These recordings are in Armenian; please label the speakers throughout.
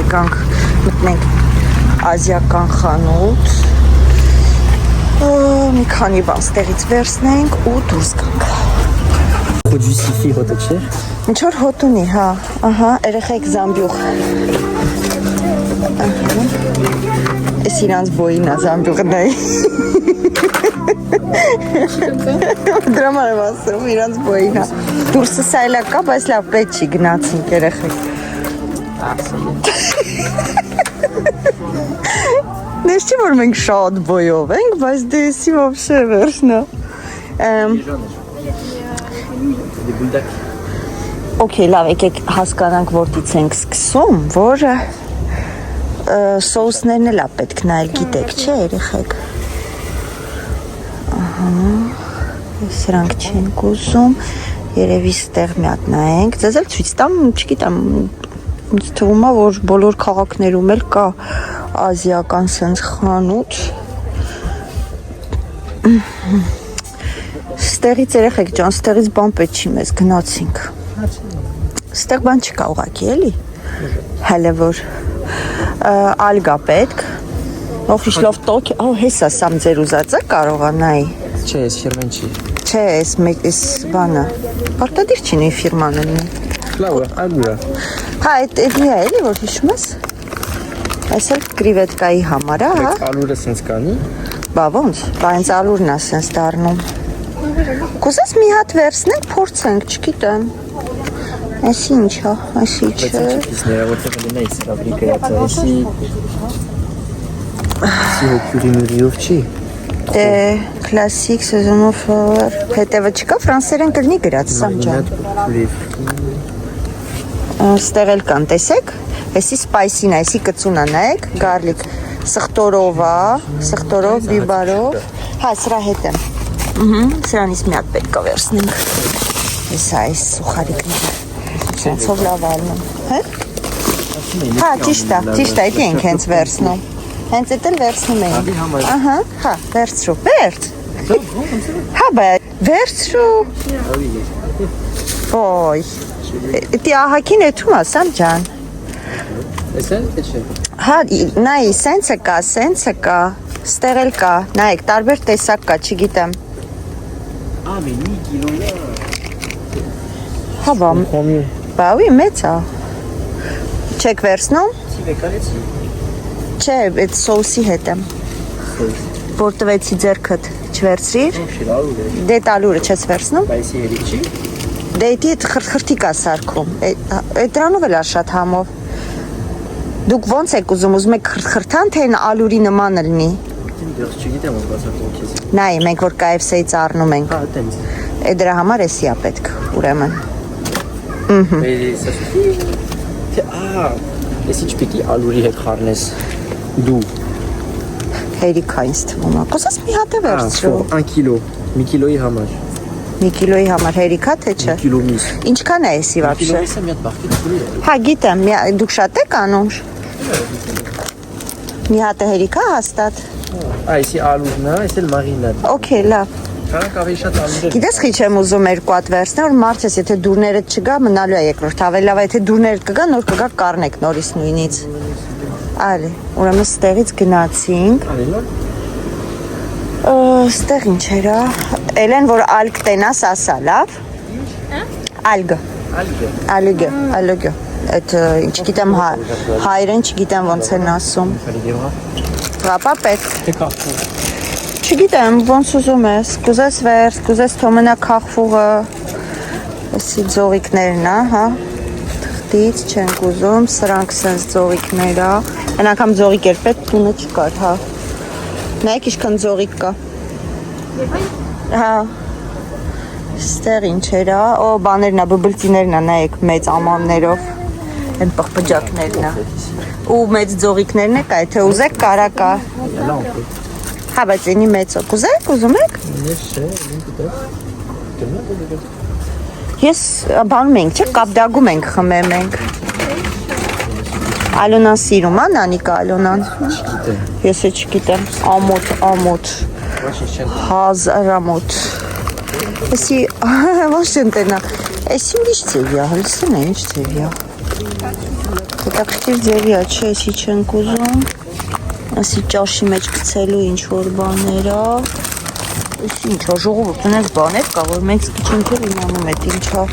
Speaker 1: եկանք մտնենք ազիական խանութ, մի քանի բան ստեղից վերցնենք ու դուրս գանք։
Speaker 2: Խոջուսիֆի հոտը չէ։
Speaker 1: Ինչ որ հոտ ունի, հա, ահա, երեխեք զամբյուղ։ Էս իրանց բոյին է զամբյուղն է։ Դրամար եմ ասում, իրանց բոյին է։ Դուրսը սայլա կա, բայց լավ պետք չի գնացինք երեխեք։ Դες չի որ մենք շատ բոյով ենք, բայց դեսի вообще վերջնա։ Okay, լավ, եկեք հասկանանք որտից ենք սկսում, որ սոուսներն էլ է պետք նայել, գիտեք, չէ, երեխեք։ Ահա, սրանք չենք ուզում, երևի ստեղ մի հատ նայենք, ձեզ էլ ցույց տամ, չգիտեմ, ինձ թվում է, որ բոլոր քաղաքներում էլ կա ազիական սենց խանութ։ Ստեղից երեխեք ջան, ստեղից բան պետք չի մեզ գնացինք։ Ստեղ բան չկա ուղղակի, էլի։ Հələ որ ալգա պետք։ Օֆիշլով տոկ, հեսա սամ ձեր ուզածը կարող է նայ։
Speaker 2: Չէ, ես ֆիրմեն չի։
Speaker 1: Չէ, էս բանը։ Պարտադիր չի նույն ֆիրմանը։
Speaker 2: Լավ է, ալուրա։
Speaker 1: Հա, էլի է, էլի որ հիշում ես։ Այս էլ կրիվետկայի համար է, հա։
Speaker 2: Ալուրը սենց կանի։
Speaker 1: Բա ոնց, բա հենց ալուրն է սենց դառնում։ Կուզես մի հատ վերցնենք, փորձենք, չգիտեմ։ Այս ինչ է, այս ինչ է։
Speaker 2: Բայց ներավորտեղ էլ նայ սրավրի գրած է, էսի հոկյուրի մյուրիով չի։
Speaker 1: Դե, կլասիկ, սեզոնով հետևը չկա, ֆրանսերեն կլնի գրած, սամ ջան։ Ստեղ էլ կան, տեսեք, էսի սպայսին է, էսի կծուն է, նայեք, գարլիկ, սխտորով է, սխտորով, բիբարով, հա, սրա հետ եմ, սրանից մի հատ պետք է վերցնենք, այս սուխարիկները, սրանցով լավ ալնում, հե? Հա, ճիշտ է, էդի ենք հենց վերցնում, հենց էդ էլ վերցնում ենք, ահա, հա, վերցրու, վերց, հա, վերցրու, ոյ, էդի ահակին էթում ասամ ջան,
Speaker 2: Էս է, թե չէ։
Speaker 1: հա, նայի, սենցը կա, ստեղ էլ կա, նայեք, տարբեր տեսակ կա, չգիտեմ։
Speaker 2: Ամեն մի կիլոյա։
Speaker 1: Հա, բավի մեծ է։ Չեք վերցնում։
Speaker 2: Սիվեկանեցի։
Speaker 1: Չէ, այդ սոուսի հետ եմ։ Որ տվեցի ձերքդ, չվերցրիր։ Դե տալուրը չես վերցնում։
Speaker 2: Բայսի հերիք չի։
Speaker 1: Դե էդի խրթի կա սարքում, այդ դրանով էլ է շատ համով։ Դուք ոնց եք ուզում եք խրթան, թե ալուրի նման լինի։
Speaker 2: Դեռ չգիտեմ ոնց բացատրեմ քեզ։
Speaker 1: Նայ, մենք որ KFC-ից առնում ենք։
Speaker 2: Հա, տենց։
Speaker 1: Է դրա համար էսի է պետք, ուրեմն։
Speaker 2: Սա սուխի։ Էս ինչ պիտի ալուրի հետ խառնես դու։
Speaker 1: Հերիքա ինձ թվում է։ Կոսած մի հատ է վերցրու։
Speaker 2: 1 կիլո, 1 կիլոյի համար։
Speaker 1: 1 կիլոյի համար հերիքա թե չէ։
Speaker 2: Կիլո միս։
Speaker 1: Ինչքան է էսի вообще։
Speaker 2: Կիլոյից մի հատ բախտի դուրի։
Speaker 1: Հա, գիտեմ, դուք շատ եք անում։ Մի հատ է հերիքա հաստատ։
Speaker 2: Այսի ալուրն է, այս էլ մաղինն է։
Speaker 1: Okay, լավ։
Speaker 2: Կարանք ավելի շատ ալուրեր։
Speaker 1: Գիտես քիչ եմ ուզում 2 հատ վերցնել, որ մարդ ես, եթե դուրներդ չգա, մնալու է երկրորդ։ Ավելի լավ է, եթե դուրներդ կգա, նոր կգա կառնեք նորից նույնից։ Այլի, ուրեմն ստեղից գնացինք։ Ստեղ ինչ era։ Էլեն որ ալգ տենաս ասա, լավ։ Ալգ։ Ալգ։ Այդ չգիտեմ հայերեն չգիտեմ ոնց են ասում։ Հապա պետք։ Չգիտեմ ոնց ուզում ես, կուզես վերց, կուզես թոմենա քաղցուղը, էսի ձողիկներն է, հա, թղթից չենք ուզում, սրանք սենց ձողիկներ է, են անգամ ձողիկ էր պետք, տունը չկար, հա, նայեք իշքան ձողիկ կա, հա, ստեղ ինչ էր, բաներն է, բբլծիներն է, նայեք մեծ ամաններով, են պղպջակներն է, ու մեծ ձողիկներն է կա, եթե ուզեք կարա կա, հա, բայց ինի մեծ ոք ուզեք, ուզում եք? Ես բանում ենք, չէ, կապդագում ենք խմեմ ենք։ Ալոնան սիրում, ա, նանիկա Ալոնան։ Ես է չգիտեմ, ամոտ, հազարամոտ։ Էսի, ոչ չեն տենա, էսի ուրիշ ծևյա, հլսին է, ինչ ծևյա։ Հետաքրքիր ձևի է, չէ, էսի չենք ուզում։ Ասի ճաշի մեջ գցելու ինչ-որ բաներ ա։ Էսի ինչ ա, ժողովուրդ ունես բաներ կա, որ մենք չենք էլ իմանում էդ ինչ ա,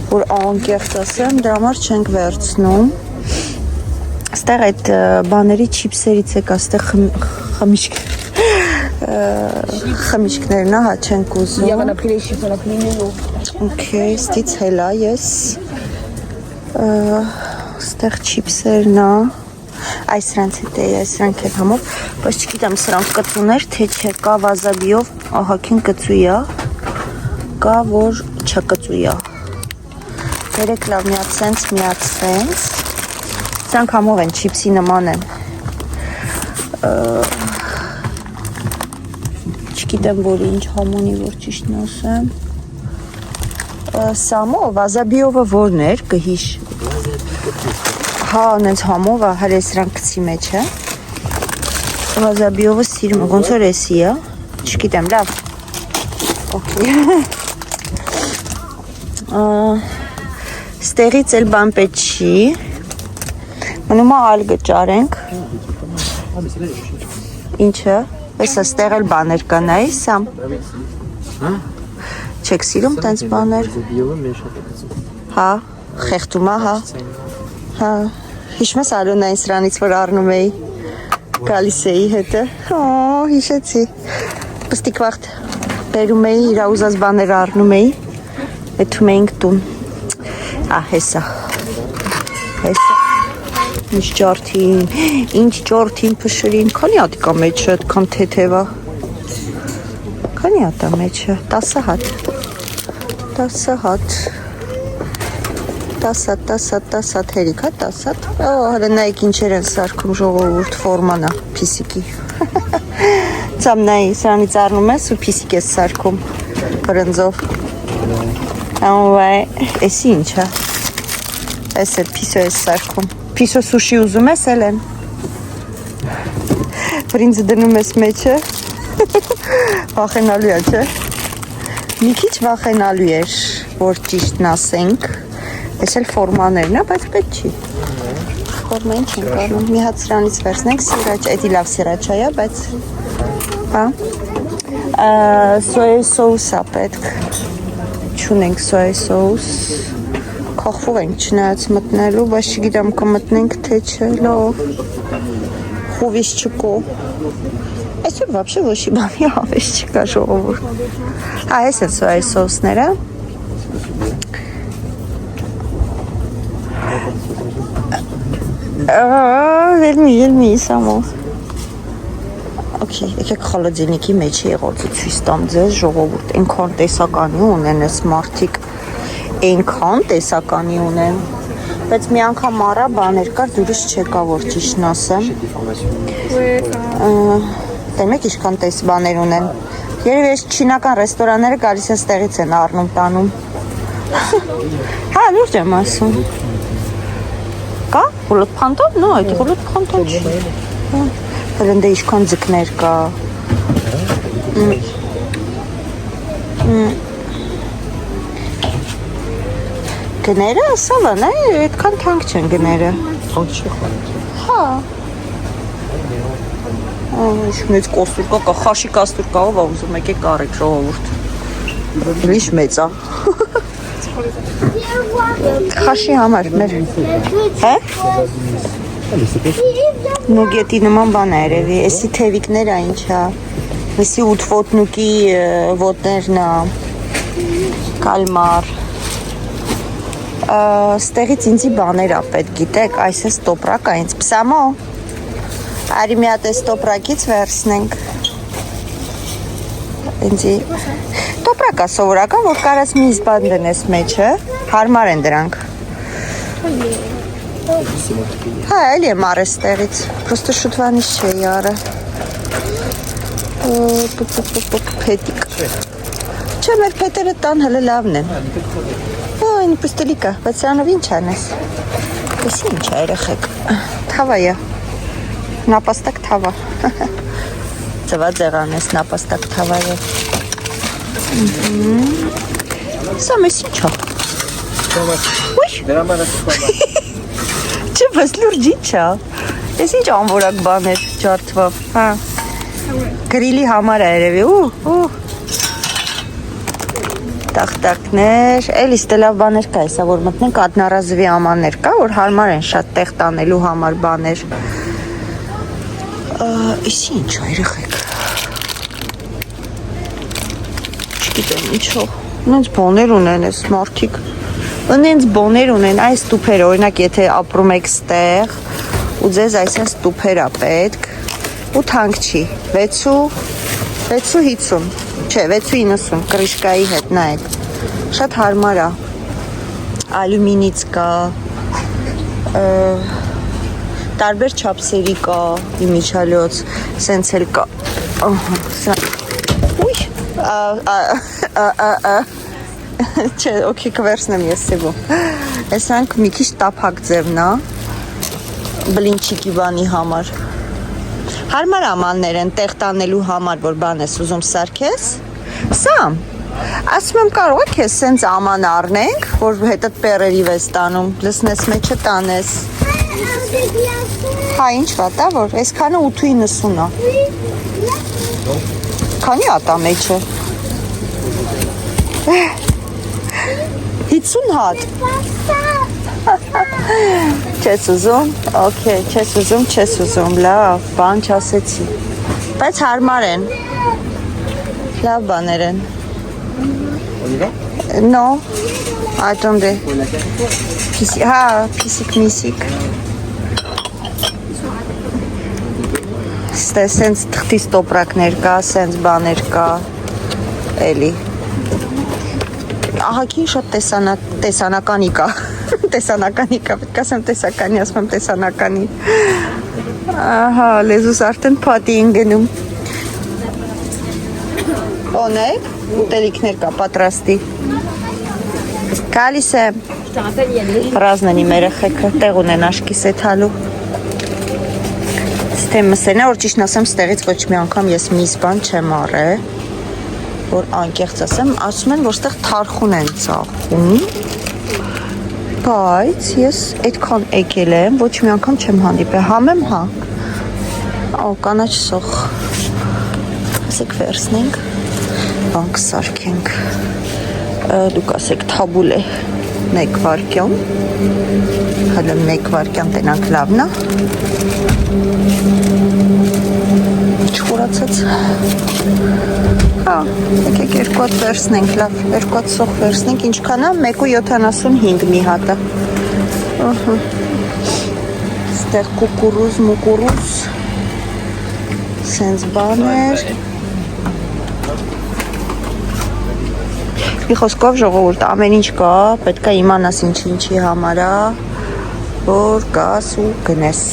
Speaker 1: որ անկեղծ ասեմ, դրա համար չենք վերցնում։ Ստեղ այդ բաների չիպսերից է կա, ստեղ խմիչքներն ա, հա չենք ուզում։ Okay, ստից հելա ես։ Ստեղ չիպսերն ա։ Այս սրանց հետ է, սրանք հետ համով, բայց չգիտեմ սրանք կծուներ, թե չէ, կա վազաբիով, ահագին կծույ ա, կա որ չկծույ ա։ Երեք լավ միած սենց, սրանք համով են, չիպսի նման են։ Չգիտեմ որ ինչ համոնի, որ ճիշտն ասեմ։ Սամո, վազաբիովը որն էր, կհիշ։ Հա, նենց համով ա, հələ սրանք կցի մեջ է։ Վազաբիովը սիրում է, ոնց որ էսի է, չգիտեմ, լավ։ Ստեղից էլ բան պետք չի։ Մնում է ալգը ճարենք։ Ինչը, եսա ստեղ էլ բաներ կա, նայի, սամ։ Չեք սիրում տենց բաներ։ Հա, խեղտում է, հա։ Հա, հիշում ես Ալոնային սրանից, որ առնում էի, գալիս էի հետը։ Հիշեցի։ Պստիկ վաղտ բերում էի, իր ուզած բաները առնում էի, եթում էինք տուն։ Հեսա, հեսա, ինչ ճորդին պշրին, քանի ատիկա մեջը, ատքան թեթևա, քանի ատա մեջը, 10 հատ, 10 հատ հերիք, հա, 10 հատ, հələ նայք ինչեր են սարքում ժողովուրդ ֆորմանա, պիսիկի, ծամ նայի, սրանից առնում ես ու պիսիկ ես սարքում, բրնձով, էսի ինչ է, ես էլ պիսո ես սարքում, պիսո սուշի ուզում ես էլ են, բրինձը դնում ես մեջը, վախենալու է, չէ, մի քիչ վախենալու էր, որ ճիշտն ասենք, ես էլ ֆորմաներն է, բայց պետք չի, ֆորմային չենք առնում, մի հատ սրանից վերցնենք, սիրաչ, էդի լավ սիրաչ է, բայց, հա, սոյա սոուս է պետք, չունենք սոյա սոուս, կախվող ենք չնայած մտնելու, բայց չգիտեմ կմտնենք թե չէ, լավ, խովիս չկո, այսօր վապշե ոչի բանի հավես չկա ժողովուրդ, այս են սոյա սոուսները, Velmi, Samo. Okay, եկեք խալոդինիկի մեջ եղոցի ցույց տամ ձեզ ժողովուրդ, այնքան տեսականի ունեն այս մարդիկ, այնքան տեսականի ունեն, բայց մի անգամ առա բաներ կար, դուրս չեկա որ ճիշտն ասեմ։ Դեմեք ինչքան տես բաներ ունեն։ Երևի այս չինական ռեստորանները գալիս են ստեղից են առնում տանում։ Հա, լուրջ եմ ասում։ Կա? Հոլոտ փանտոն? No, այդ հոլոտ փանտոն չի։ Հəլեndə ինչքան ձկներ կա։ Գները ասալան, այդքան թանկ չեն գները։
Speaker 2: Թանկ չի խանութ։
Speaker 1: Հա։ Մեծ կոստուր կա, խաշի կաստուր կա, ով ուզում եկեք կարեք ժողովուրդ։ Ինչ մեծ է։ Խաշի համար մեր։ Հա։ Նուգետի նման բան է երևի, էսի թևիկները ինչ է, էսի ութվոտնուկի ոտներն է, կալմար, ստեղից ինձի բաներ է պետք գիտեք, այս է ստոպրակ է ինձ, պսամո, արի մի հատ է ստոպրակից վերցնենք, ինձի, տոպրակ է սովորական, որ կարաս մի զբան դնես մեջը, հարմար են դրանք, Հա, էլի եմ արես տեղից, պրոստը շուտվանից չէի արը, պետիկ, չէ, մեր պետերը տան հլը լավն են, այն պստելիկա, բայց սրանով ինչ անես, ես ինչ է երեխեք, թավա է, նապաստակ թավա, ծված եղան ես նապաստակ թավա է, սա մեզ ինչ է, Չէ, բայց լուրջի չա։ Ես ինչ անվորակ բաներ ջարդվավ, հա։ Գրիլի համար է երևի, ու։ Տախտակներ, էլի ստե լավ բաներ կա, հեսա որ մտնենք ադնարազվի ամաններ կա, որ հարմար են շատ տեղ տանելու համար բաներ։ Իս ինչ է երեխեք։ Չգիտեմ ինչով։ Նենց բոներ ունեն ես մարդիկ։ Նենց բոներ ունեն այս տուփերը, օրինակ եթե ապրում եք ստեղ ու ձեզ այսեն ստուփեր է պետք ու թանկ չի 650 չէ 690 կրիշկայի հետ նայեք շատ հարմար է ալյումինից կա տարբեր չափսերի կա իմիջալյոց սենց էլ կա ուй չէ օքեյ կվերցնեմ ես սեվո այսանք մի քիչ տափակ ձևն է բլինչիկի բանի համար հարմար ամաններ են տեղ տանելու համար որ բան ես ուզում սարքես սա ասում եմ կարող եք ես սենց աման առնենք որ հետդ պերերի վես տանում լսնես մեջը տանես հա ինչ վատա որ այսքանը 8.90 է քանի ատա մեջը 50 հատ Չես ուզում, օքեյ, չես ուզում, լավ, բան չասեցի Բայց հարմար են Լավ բաներ են No, այդոնդ է Հա, պիսիկ-միսիկ Ստե սենց թղթի ստոպրակներ կա, սենց բաներ կա Էլի Ահագին շատ տեսանականի կա Տեսանականի կա, պետք ասեմ տեսականի, ասում եմ տեսանականի Ահա, լեզուս արդեն պատի են գնում Օնեք, ուտելիքներ կա, պատրաստի Կալիս է Ռազնենի մերեխեքը, տեղ ունեն աշկիս է թալու Ստե մսենա, որ ճիշտ ասեմ, ստեղից ոչ մի անգամ ես միս բան չեմ առե Որ անկեղծ ասեմ, ասում են, որ ստեղ թարխուն են ծաղում Բայց ես այդքան եկել եմ, ոչ մի անգամ չեմ հանդիպել, համեմ հա կանաչ սող ասեք վերցնենք, բանք սարքենք, դուք ասեք թաբուլ է մեկ վարկյոն, հալը մեկ վարկյան տենանք լավն է, չխորացած, հա, եկեք երկու հատ վերցնենք, լավ, երկու հատ սող վերցնենք, ինչքան է, 1.75 մի հատը, ստեղ կուկուրուզ, մուկուրուզ, սենց բաներ, մի խոսքով ժողովուրդ ամեն ինչ կա, պետք է իմանաս ինչի համար է, որ գաս ու գնես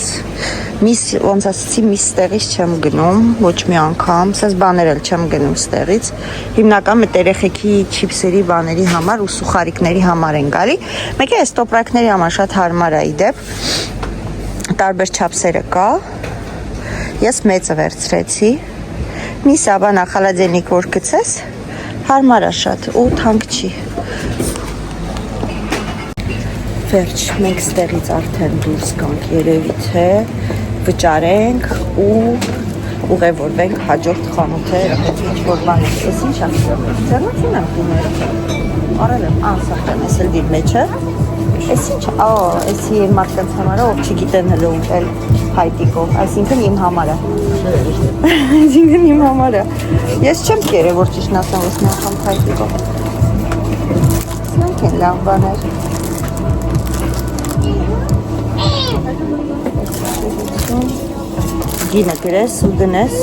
Speaker 1: Միս ոնց ասեցի միս ստեղից չեմ գնում, ոչ մի անգամ, սենց բաներ էլ չեմ գնում ստեղից, հիմնական մետ երեխեքի չիպսերի բաների համար ու սուխարիկների համար են գալի, մեկ է այս տոպրակների համար շատ հարմար է իդեպ, տարբեր չափսերը կա, ես մեծը վերցրեցի, միսա բանա խալադելնիկ որ գցես, հարմար է շատ ու թանկ չի Վերջ, մենք ստեղից արդեն դուրս կանք երևի թե վճարենք ու ուղևորվենք հաջորդ խանութեր, ինչ-որ բան ես ինչ եմ ձեռնություն եմ դիները, արել եմ, սաղտեմ, ես էլ դիր մեջը, ես ինչ, եսի մարդկանց համարը, ով չգիտեն հլը ուտել հայտիկով, այսինքն իմ համարը, ես չեմ կերը, որ ճիշտ ասեմ, ես մի անգամ հայտիկով, սրանք են լավ բաներ, Գինը գրես ու դնես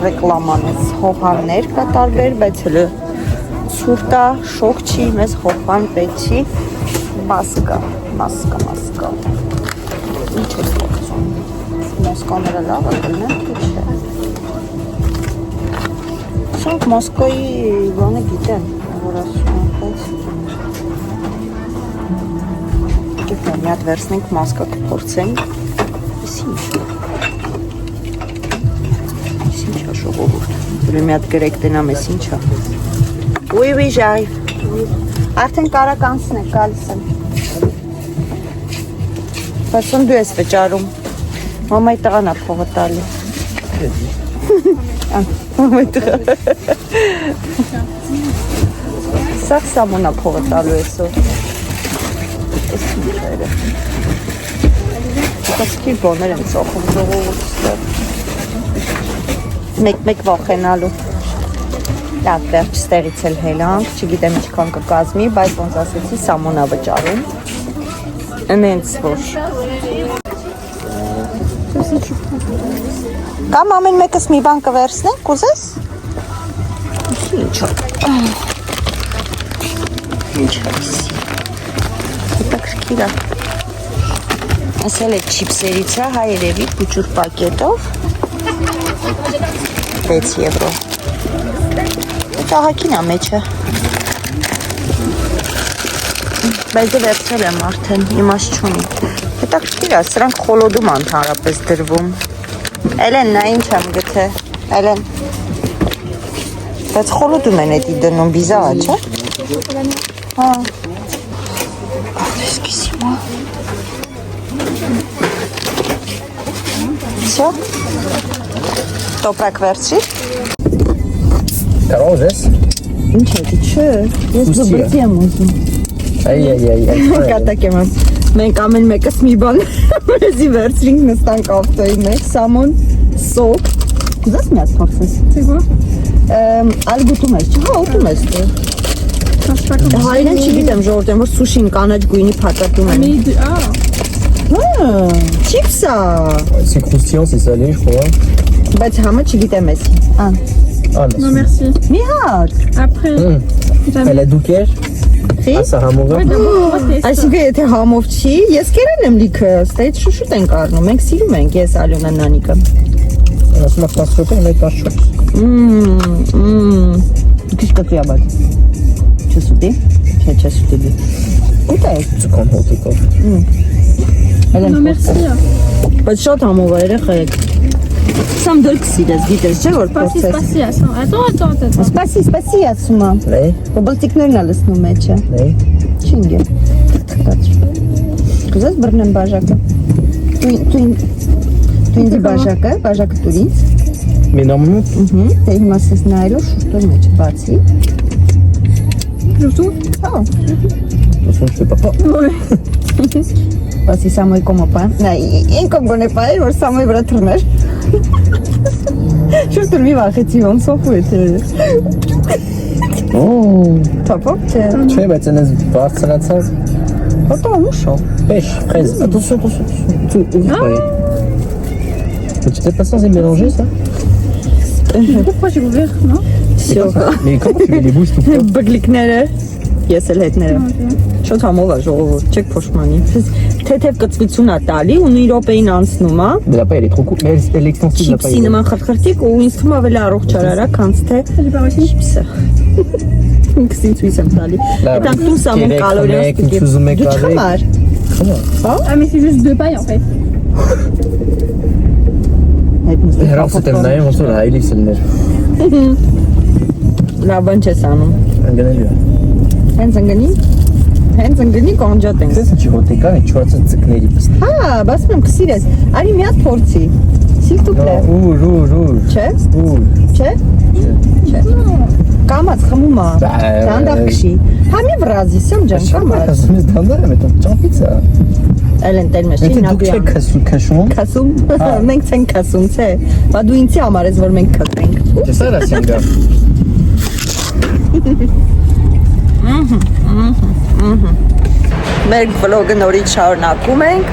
Speaker 1: ռեկլամանես հողաններ կա տարբեր, բայց հլը սուրտա, շոք չի, մեզ հողան պետք չի, մասկա Ինչ ես կողցում, մոսկաները լավ է գլնեմ, թե չէ Սանք Մոսկոյի բանը գիտեն, որ ասում են, բայց Կեվ մի հատ վերցնենք մասկա կփորձենք Ինչ է ժողովուրդ Ուրը մի հատ գրեք տնամ ես ինչ է Ուի ժայվ Արդեն կարակ անցնեք գալիս եմ Պասոն դու ես վճարում։ Մամայի տղան է փողը տալի։ Մամայի տղա։ Սա սամոնա փողը տալու այսօր։ Այս քիչերը։ Կասկի բոներ եմ ծոխում ժողովուրդը։ Մեկ վախենալու։ Լավ, վերջ ստեղից էլ հելանք, չգիտեմ ինչքան կկազմի, բայց ոնց ասեցի, սամոնա վճարում։ Նենց որ։ Կամ ամեն մեկս մի բան կվերցնենք, կուզես։ Ինչո՞։ Հետաքրքիր է։ Ասել է չիպսերից է, հայ երևի փուչուր պակետով 6 եվրո։ Ահագին է մեջը։ Բայց դե վերցրել եմ արդեն, իմաստ չունի։ Հետաքրքիր է, սրանք խոլոդում է ընդհանրապես դրվում։ Էլեն, նա ինչ եմ գթե։ Էլեն։ Բայց խոլոդում են էդի դնում, բիզա է, չէ։ Հա։ Ահլեսկիսիմա։ Всё։ Տոպրակ վերցրի։
Speaker 2: Կարող ես։
Speaker 1: Ինչ է, չէ, ես բրբրծի եմ ուզում։
Speaker 2: Այ։
Speaker 1: Կատակ եմ ասում։ Մենք ամեն մեկս մի բան մեզի վերցրինք նստանք ավտոյի մեջ, սամոն, սոկ։ Կուզես մի ասպախսես։
Speaker 3: Ցեգո։
Speaker 1: Այլ գուտում ես, չհա, ուտում ես դու։ Հայրեն չգիտեմ ժողովրդեմ, որ սուշին կանաչ գույնի փաթաթում են։ Չիպս է։
Speaker 2: C'est croustillant, c'est salé, je crois.
Speaker 1: Բայց համը չգիտեմ ես։
Speaker 2: Ah,
Speaker 3: Non, merci.
Speaker 1: Մի հատ։
Speaker 3: Après,
Speaker 2: Elle a douquer. Ah, ça ramouva.
Speaker 1: Այսինքն եթե համով չի, ես կերել եմ լիքը, ստեյց շուշուտ ենք առնում, մենք սիրում ենք, ես Ալյոնա նանիկը։
Speaker 2: On va pas se faire, mais pas chaud.
Speaker 1: Քիչ կտրի աբաց։ Չսուտի։ Չէ, չսուտի։ Ուտա է։
Speaker 2: Tu comprends tout quoi.
Speaker 3: non, merci.
Speaker 1: Բայց շատ համով է երեխա եք։ Սամ դրք սիրես, գիտես, չէ որ
Speaker 3: Спаси,
Speaker 1: փորձես։
Speaker 3: спаси, attends.
Speaker 1: Սպասի ասում եմ։
Speaker 2: Լե,
Speaker 1: Բոբլտիկներն է լսնում մեջը։
Speaker 2: լե։
Speaker 1: Չինգե։ Կուզես բռնեմ բաժակը։ Դու ինձ բաժակը դուր ինձ։
Speaker 2: Mais normalement,
Speaker 1: Դե հիմա սես նայելով շուտով մեջ բացի։
Speaker 3: Plutôt.
Speaker 1: Հա։
Speaker 2: de toute façon, je fais pas.
Speaker 1: Բացի Սամոյ կոմոպա։ Նայ, ինքն գոնե բայ որ Սամոյ վրա թռներ։ Շուտ մի վախեցի ոնց սոֆու է։
Speaker 2: Oh,
Speaker 1: Թափով չէ։
Speaker 2: tu sais, bah, tu laisses voir ça là, ça.
Speaker 1: Ոտո ուշո։
Speaker 2: Pêche, fraise. Attention. Tout, ouvre. Mais tu t'es pas censé mélanger ça?
Speaker 3: Pourquoi j'ai ouvert, non?
Speaker 1: Всё։
Speaker 2: Mais comment tu mets les bouches tout le temps?
Speaker 1: Բգլիկները, ես էլ հետները։ Շատ համով է ժողովուրդ, չեք փոշմանի։ Թեթև կծվություն է տալի ու 9 րոպեին անցնում է։
Speaker 2: Mais la paille, elle est trop courte. Mais elle est extensible, la
Speaker 1: Չիպսի
Speaker 2: paille.
Speaker 1: նման խրխրտիկ ու ինձ թվում է ավելի առողջ արա, քան թե
Speaker 3: J'ai pas réussi.
Speaker 1: չիպսը։ Ինքսին ցույց եմ տալի։
Speaker 2: Լավ,
Speaker 1: Դա դու սամոն
Speaker 2: կերեք,
Speaker 1: կալորիա
Speaker 2: մեկ, ինչ ուզում եք
Speaker 1: Դու
Speaker 2: արեք։
Speaker 1: չմար։
Speaker 3: Ah, mais c'est juste 2 pailles en fait.
Speaker 1: Այդ նստի։
Speaker 2: Alors, c'était le naïf, on se l'a, il est le nerf.
Speaker 1: Լավ բան չես անում։
Speaker 2: Un ganalier.
Speaker 1: Հենց ընկնի կոնջոտ ենք։
Speaker 2: Qu'est-ce que tu vois tes gars et tu vois ça, c'est que les listes.
Speaker 1: Հա, բասում եմ քսիրես։ Արի մի հատ փորձի։ S'il te plaît։
Speaker 2: Non, rouge.
Speaker 1: Չէ։
Speaker 2: Rouge.
Speaker 1: Չէ։ Կամած խմում է։
Speaker 2: Bah,
Speaker 1: Դանդաղ քշի։ Համի վրազի սեմ ջան կամած։
Speaker 2: Kazım standart, mais t'as envie de ça.
Speaker 1: Ելեն տել մեջ
Speaker 2: Mais t'es
Speaker 1: չինագուի։
Speaker 2: douché cachon.
Speaker 1: Քասում։ Մենք ցենք քասում, չէ։ Բա դու ինձի համար ես որ մենք քասենք։
Speaker 2: C'est ça la sianga.
Speaker 1: Մեր վլոգը նորից շարունակում ենք։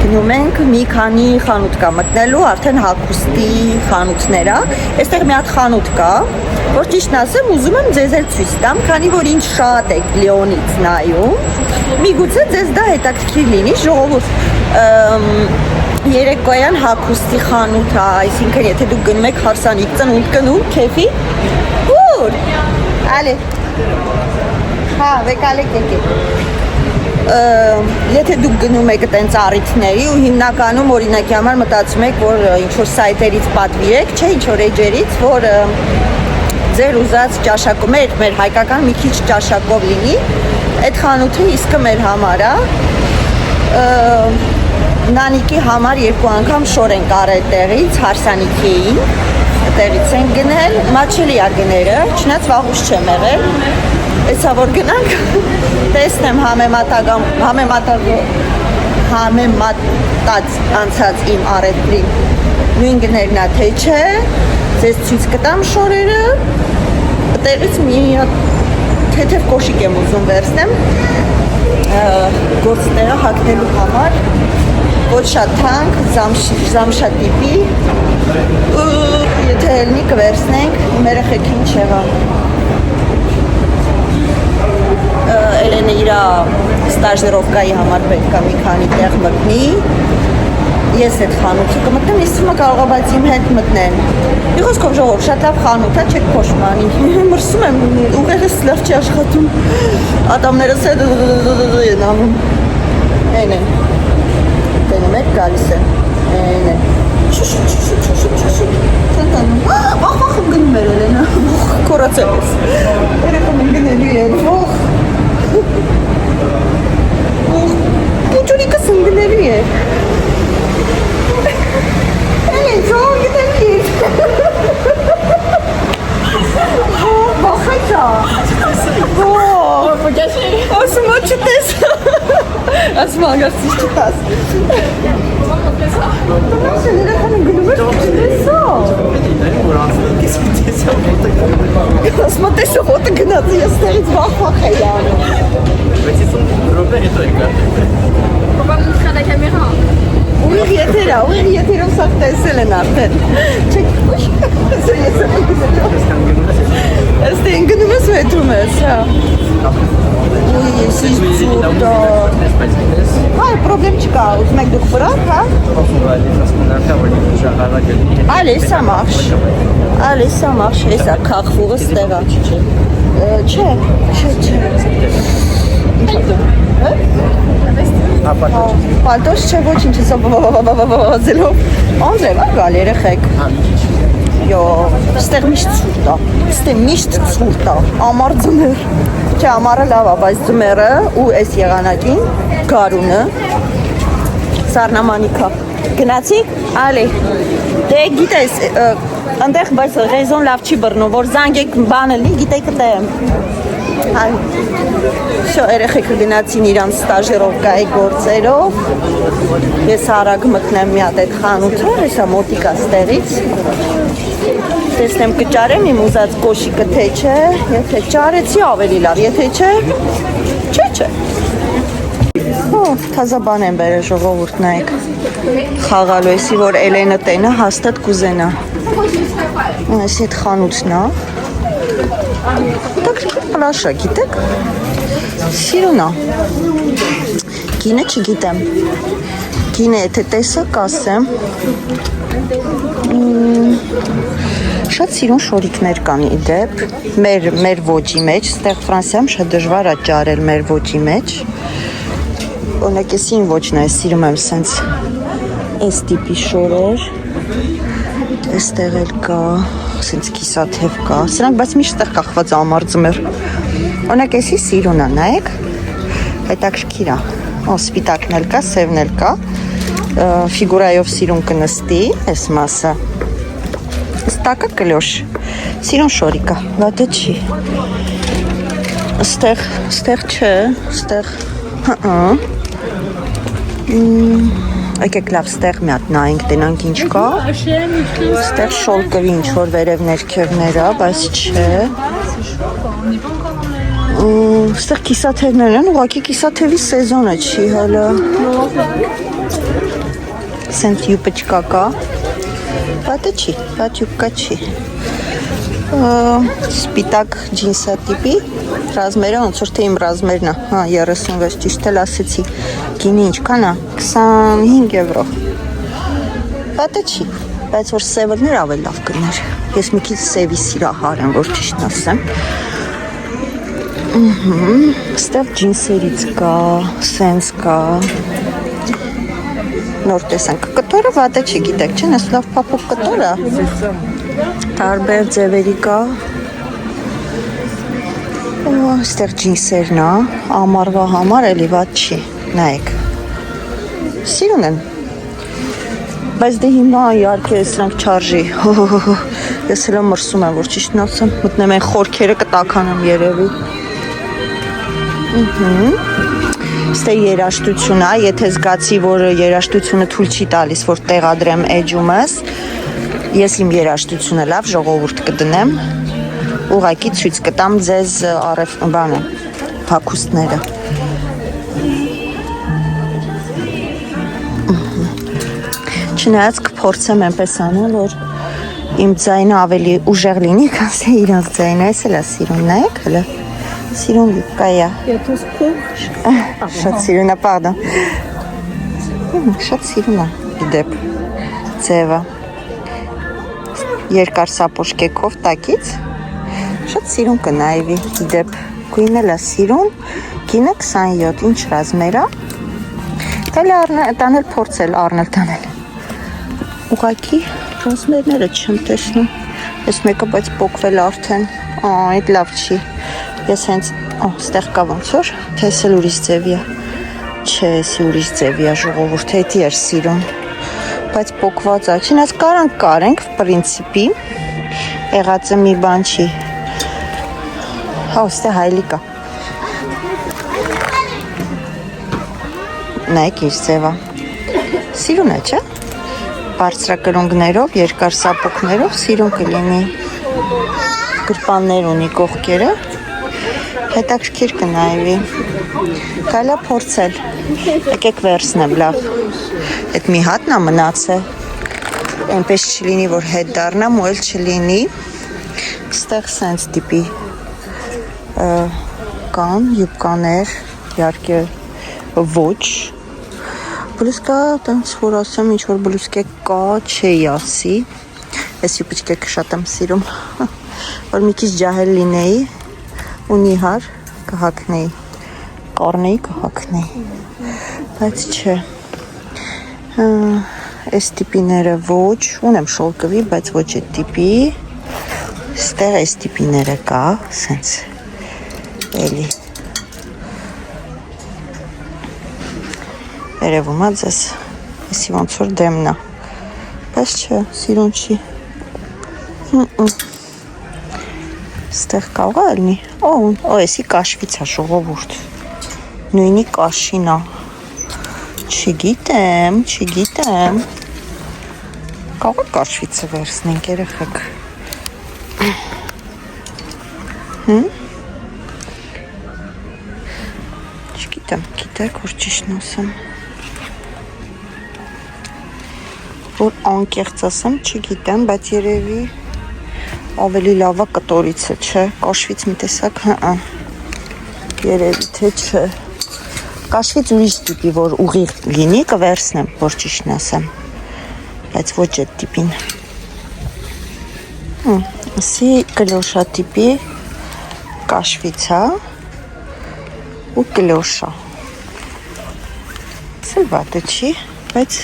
Speaker 1: Գնում ենք մի քանի խանութ կա մտնելու, արդեն հագուստի խանութներ է։ Այստեղ մի հատ խանութ կա, որ ճիշտն ասեմ, ուզում եմ ձեզ էլ ցույց տամ, քանի որ ինչ շատ եք Լիոնից նայում։ Միգուցե ձեզ դա հետաքրքիր լինի, ժողովուրդ։ Երեկոյան հագուստի խանութ է, այսինքն եթե դուք գնում եք հարսանիք ծնունդ գնում, քեֆի։ Ուր։ Ալե։ Հա, վեկալեք եկեք։ Եթե դուք գնում եք այտենց առիթների ու հիմնականում օրինակի համար մտածում եք, որ ինչ-որ սայթերից պատվիրեք, չէ, ինչ-որ էջերից, որ ձեր ուզած ճաշակով, մեր հայկական մի քիչ ճաշակով լինի, այդ խանութը իսկը մեր համար է, Նանիկի համար երկու անգամ շոր են կարել տեղից, հարսանիքի էին, տեղից են գնել, մաչելի արգները, չնած վաղուց չեմ եղել, էսա որ գնանք, տեսնեմ համեմատած անցած իմ արետրի նույն գներնա թե չէ, ձեզ ցույց կտամ շորերը, տեղից մի թեթև կոշիկ եմ ուզում վերցնեմ, գործները հագնելու համար, ոչ շատ թանկ, զամշատիպի, եթե ելնի կվերցնենք, իմ երեխեքին ինչ եղա։ Էլենը իր ստաժերովկայի համար պետք է մի քանի տեղ մտնի, ես այդ խանութը կմտնեմ, ես թվում է կարող է բայց իմ հետ մտնեն։ Մի խոսքով ժողովուրդ, շատ լավ խանութ է, չեք փոշմանի։ Մրսում եմ, ուղեղս լավ չի աշխատում։ Ատամներս են անում։ Այն են։ Տենում եք գալիս են։ Այն են։ Ախ, գնում էր Էլենա։ Կորացել ես։ Երեխան գնելու են։ Պուջունիկս գնելու է։ Էլեն, ծո գնելու է։ Բախեցա։ Ասում չտես։ Ասում անգարցից չտաս։ Տնասեն երեխան գնում էր չտեսա։ Ասում տեսա ոտը գնաց, ես տեղից վախ էի անում։
Speaker 3: On va montrer à la caméra.
Speaker 1: Ուղիղ եթերով սաղ տեսել են արդեն։ Չեք, Ըստ են գնում ես ու հետում ես, հա։ Ուй, ես ինչ ծուրտ է։ Հա, պրոբլեմ չկա, ուզում եք դուք վրակ, հա։ Allez, ça marche, հեսա կախվուղը ստեղա։ Չէ։ Պալտոս չէ ոչինչ զելով Անդրև ագալ երեխեք Յո, ստեղ միշտ ծուրտ է, ամար ձմեր Չէ, ամարը լավ է, բայց ձմերը ու այս եղանակին գարունը Սարնամանիքա Գնացիք, ալի Դե գիտես, ընդեղ բայց ռեզոն լավ չի բռնում, որ զանգեք բանը լի, գիտեք կտեմ Շո երեխեքը գնացին իրանց ստաժերովկայի գործերով Ես հարակ մտնեմ մի հատ այդ խանութը, հեսա մոտիկա ստեղից Տեսնեմ կճարեմ իմ ուզած կոշիկը թե չէ Եթե ճարեցի ավելի լավ, եթե չէ Թազա բան եմ բերել ժողովուրդ նայեք Խաղալու եսի, որ Էլենը տենը հաստատ կուզենա Եսի այդ խանութն է Պլաշա, գիտեք, սիրունա, գինը չգիտեմ, գինը եթե տեսակ ասեմ, շատ սիրուն շորիկներ կան իդեպ, մեր ոճի մեջ, ստեղ Ֆրանսիայում շատ դժվար է ճարել մեր ոճի մեջ, օրինակ ես իմ ոճն է, սիրում եմ սենց այս տիպի շորեր, այստեղ էլ կա, սենց կիսաթև կա, սրանք բայց միշտ տեղ կախված ամար ձմեր, օրինակ էսի սիրուն է, նայեք, հետաքրքիր է, սպիտակն էլ կա, սևն էլ կա, ֆիգուրայով սիրուն կնստի, այս մասը, ստակը կլոշ, սիրուն շորիկա, վատը չի, ստեղ չէ, ստեղ, Եկեք լավ ստեղ մի հատ նայենք տենանք ինչ կա Ստեղ շոլկովի ինչ որ վերև ներքևներ է, բայց չէ Ստեղ կիսաթևներ են, ուղղակի կիսաթևի սեզոնը չի հալա Սենց յուպճկա կա Պատը չի, պատ յուպկա չի Սպիտակ ջինսա տիպի Ռազմերը, ոնց որ թե իմ ռազմերն է, հա 36 ճիշտ էլ ասեցի, գինի ինչքան է, 25 եվրո, պատը չի, բայց որ սևերներ ավել լավ կներ, ես մի քիչ սևի սիրահար եմ, որ ճիշտ ասեմ, ստեղ ջինսերից կա, սենց կա, նոր տեսանք, կտորը վատը չի գիտեք, չեն, ես լավ պապուկ կտոր է, տարբեր ձևերի կա, Ստեղ ջինսերն է, ամարվա համար էլի վատ չի, նայեք, սիրուն են, Բայց դե հիմա իհարկե սրանք չարժի։ Ես հələ մրսում եմ, որ ճիշտն ասեմ, մտնեմ այն խորքերը կտականեմ երևի։ Ստե երաշտություն է, եթե զգացի, որ երաշտությունը թույլ չի տալիս, որ տեղադրեմ էջումս, ես իմ երաշտությունը լավ ժողովուրդ կդնեմ, ուղղակի ցույց կտամ ձեզ բանը, հագուստները։ Չնայած կփորձեմ այնպես անել, որ իմ ձայնը ավելի ուժեղ լինի, քան իրանց ձայնը, այս էլ է սիրուն, նայեք, հələ սիրուն լիպկա է։ Շատ սիրուն է, պարդոն։ Շատ սիրուն է, իդեպ, ձևը։ Երկար սապոշկեքով տակից, շատ սիրուն կնայվի, իդեպ, գույն էլ է սիրուն, գինը 27, ինչ ռազմեր է, տանել փորձել, առնել տանել։ Ուղղակի ռազմերները չեմ տեսնում, ես մեկը բայց պոկվել արդեն, այդ լավ չի, ես հենց, ստեղ կա ոնց որ, թե ես էլ ուրիշ ձևի է, չէ, եսի ուրիշ ձևի է ժողովուրդ, հետի էր սիրուն, բայց պոկված է, չինած կարանք, պրինցիպի, եղածը մի բան չի, ստե հայլի կա, նայք իր ձևա, սիրուն է, չէ? Բարձրակրունգներով, երկար սապոկներով սիրուն կլինի, գրպաններ ունի կողքերը, հետաքրքիր կնայվի, կայլա փորձել, եկեք վերցնեմ լավ, այդ մի հատնա մնաց է, այնպես չլինի, որ հետ դառնամ ու էլ չլինի, ստեղ սենց տիպի կան, յուբկաներ, իհարկե ոչ, բլուսկա, տենց որ ասեմ, ինչ-որ բլուսկե կա, չէի ասի, ես յուպիչկեքը շատ եմ սիրում, որ մի քիչ ջահել լինեի, ու նիհար կհակնեի, կարնեի կհակնեի, բայց չէ, այս տիպիները ոչ, ունեմ շոլկվի, բայց ոչ այդ տիպի, ստեղ այս տիպիները կա, սենց, էլի, երևում է ձեզ, եսի ոնց որ դեմն է, բայց չէ, սիրուն չի, ստեղ կարող է ելնի, եսի կաշվից է ժողովուրդ, նույնի կաշին է, չգիտեմ, կարող է կաշվիցը վերցնենք երեխեք, չգիտեմ, գիտեք, որ ճիշտն ասեմ, որ անկեղծ ասեմ, չգիտեմ, բայց երևի ավելի լավա կտորիցը, չէ, կաշվից մի տեսակ, երևի թե չէ, կաշվից ուրիշ տիպի, որ ուղիղ լինի, կվերցնեմ, որ ճիշտն ասեմ, բայց ոչ այդ տիպին, ասի կլոշա տիպի կաշվիցա ու կլոշա, սել վատը չի, բայց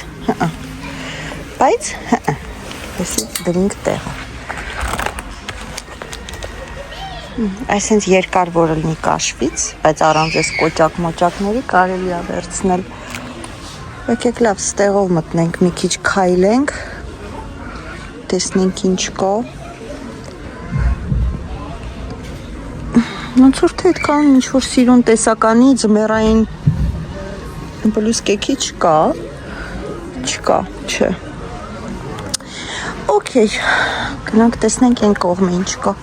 Speaker 1: եսից դրինք տեղը, այսենց երկար որ լինի կաշվից, բայց առանց ես կոճակ-մոճակների կարելի է վերցնել, եկեք լավ ստեղով մտնենք, մի քիչ քայլենք, տեսնենք ինչ կա, ոնց որ թե այդքան ինչ-որ սիրուն տեսականի ձմեռային բլուսկեքի չկա, չէ, օքեյ, գնանք տեսնենք են կողմը ինչ կա,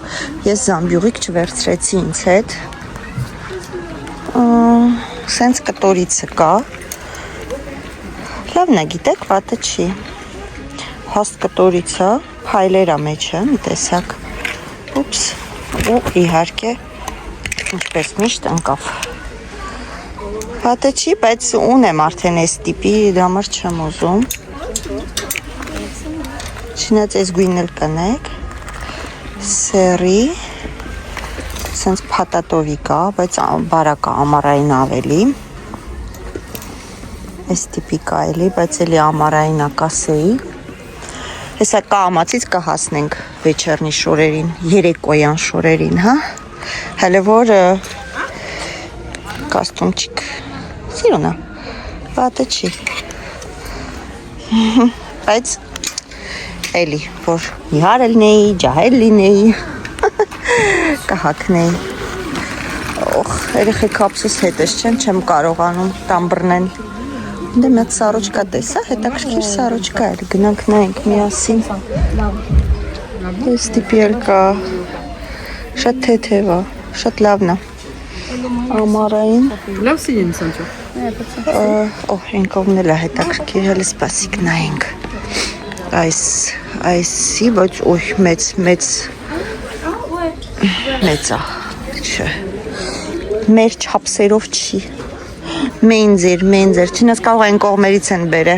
Speaker 1: ես զամբյուղիկ չվերցրեցի ինձ հետ, սենց կտորիցը կա, լավն է գիտեք, վատը չի, հաստ կտորիցը, փայլերա մեջը, մի տեսակ, ուպս, ու իհարկե, ինչպես միշտ ընկավ, վատը չի, բայց ունեմ արդեն այս տիպի, դա համար չեմ ուզում, չնայած այս գույնն էլ կնեք, սերի, սենց փատատովի կա, բայց բարակա ամառային ավելի, այս տիպի կա էլի, բայց էլի ամառային ակասեի, հեսա կամացից կհասնենք վեչերնի շորերին, երեկոյան շորերին, հա, հələ որ կաստումչիկ, սիրուն է, վատը չի, Բայց էլի, որ իհար էլ նեի, ջահել լինեի, կհակնեի։ Օխ, երեխեք ափսոս հետս չեն, չեմ կարողանում տամբրնեն։ Դե մի հատ սարոջկա տեսա, հետաքրքիր սարոջկա էր, գնանք նայենք միասին։ Այս տիպի էլ կա, շատ թեթև է, շատ լավն է։ Ամառային։
Speaker 3: Լավ սիրին սանջո։
Speaker 1: Օհ, այն կողմն էլ է հետաքրքիր, հələ սպասիկ նայենք։ Այսի, ոչ, օյ, մեծ է, չէ։ Մեր չապսերով չի։ Մենձեր, չնայած կարող այն կողմերից են բերե։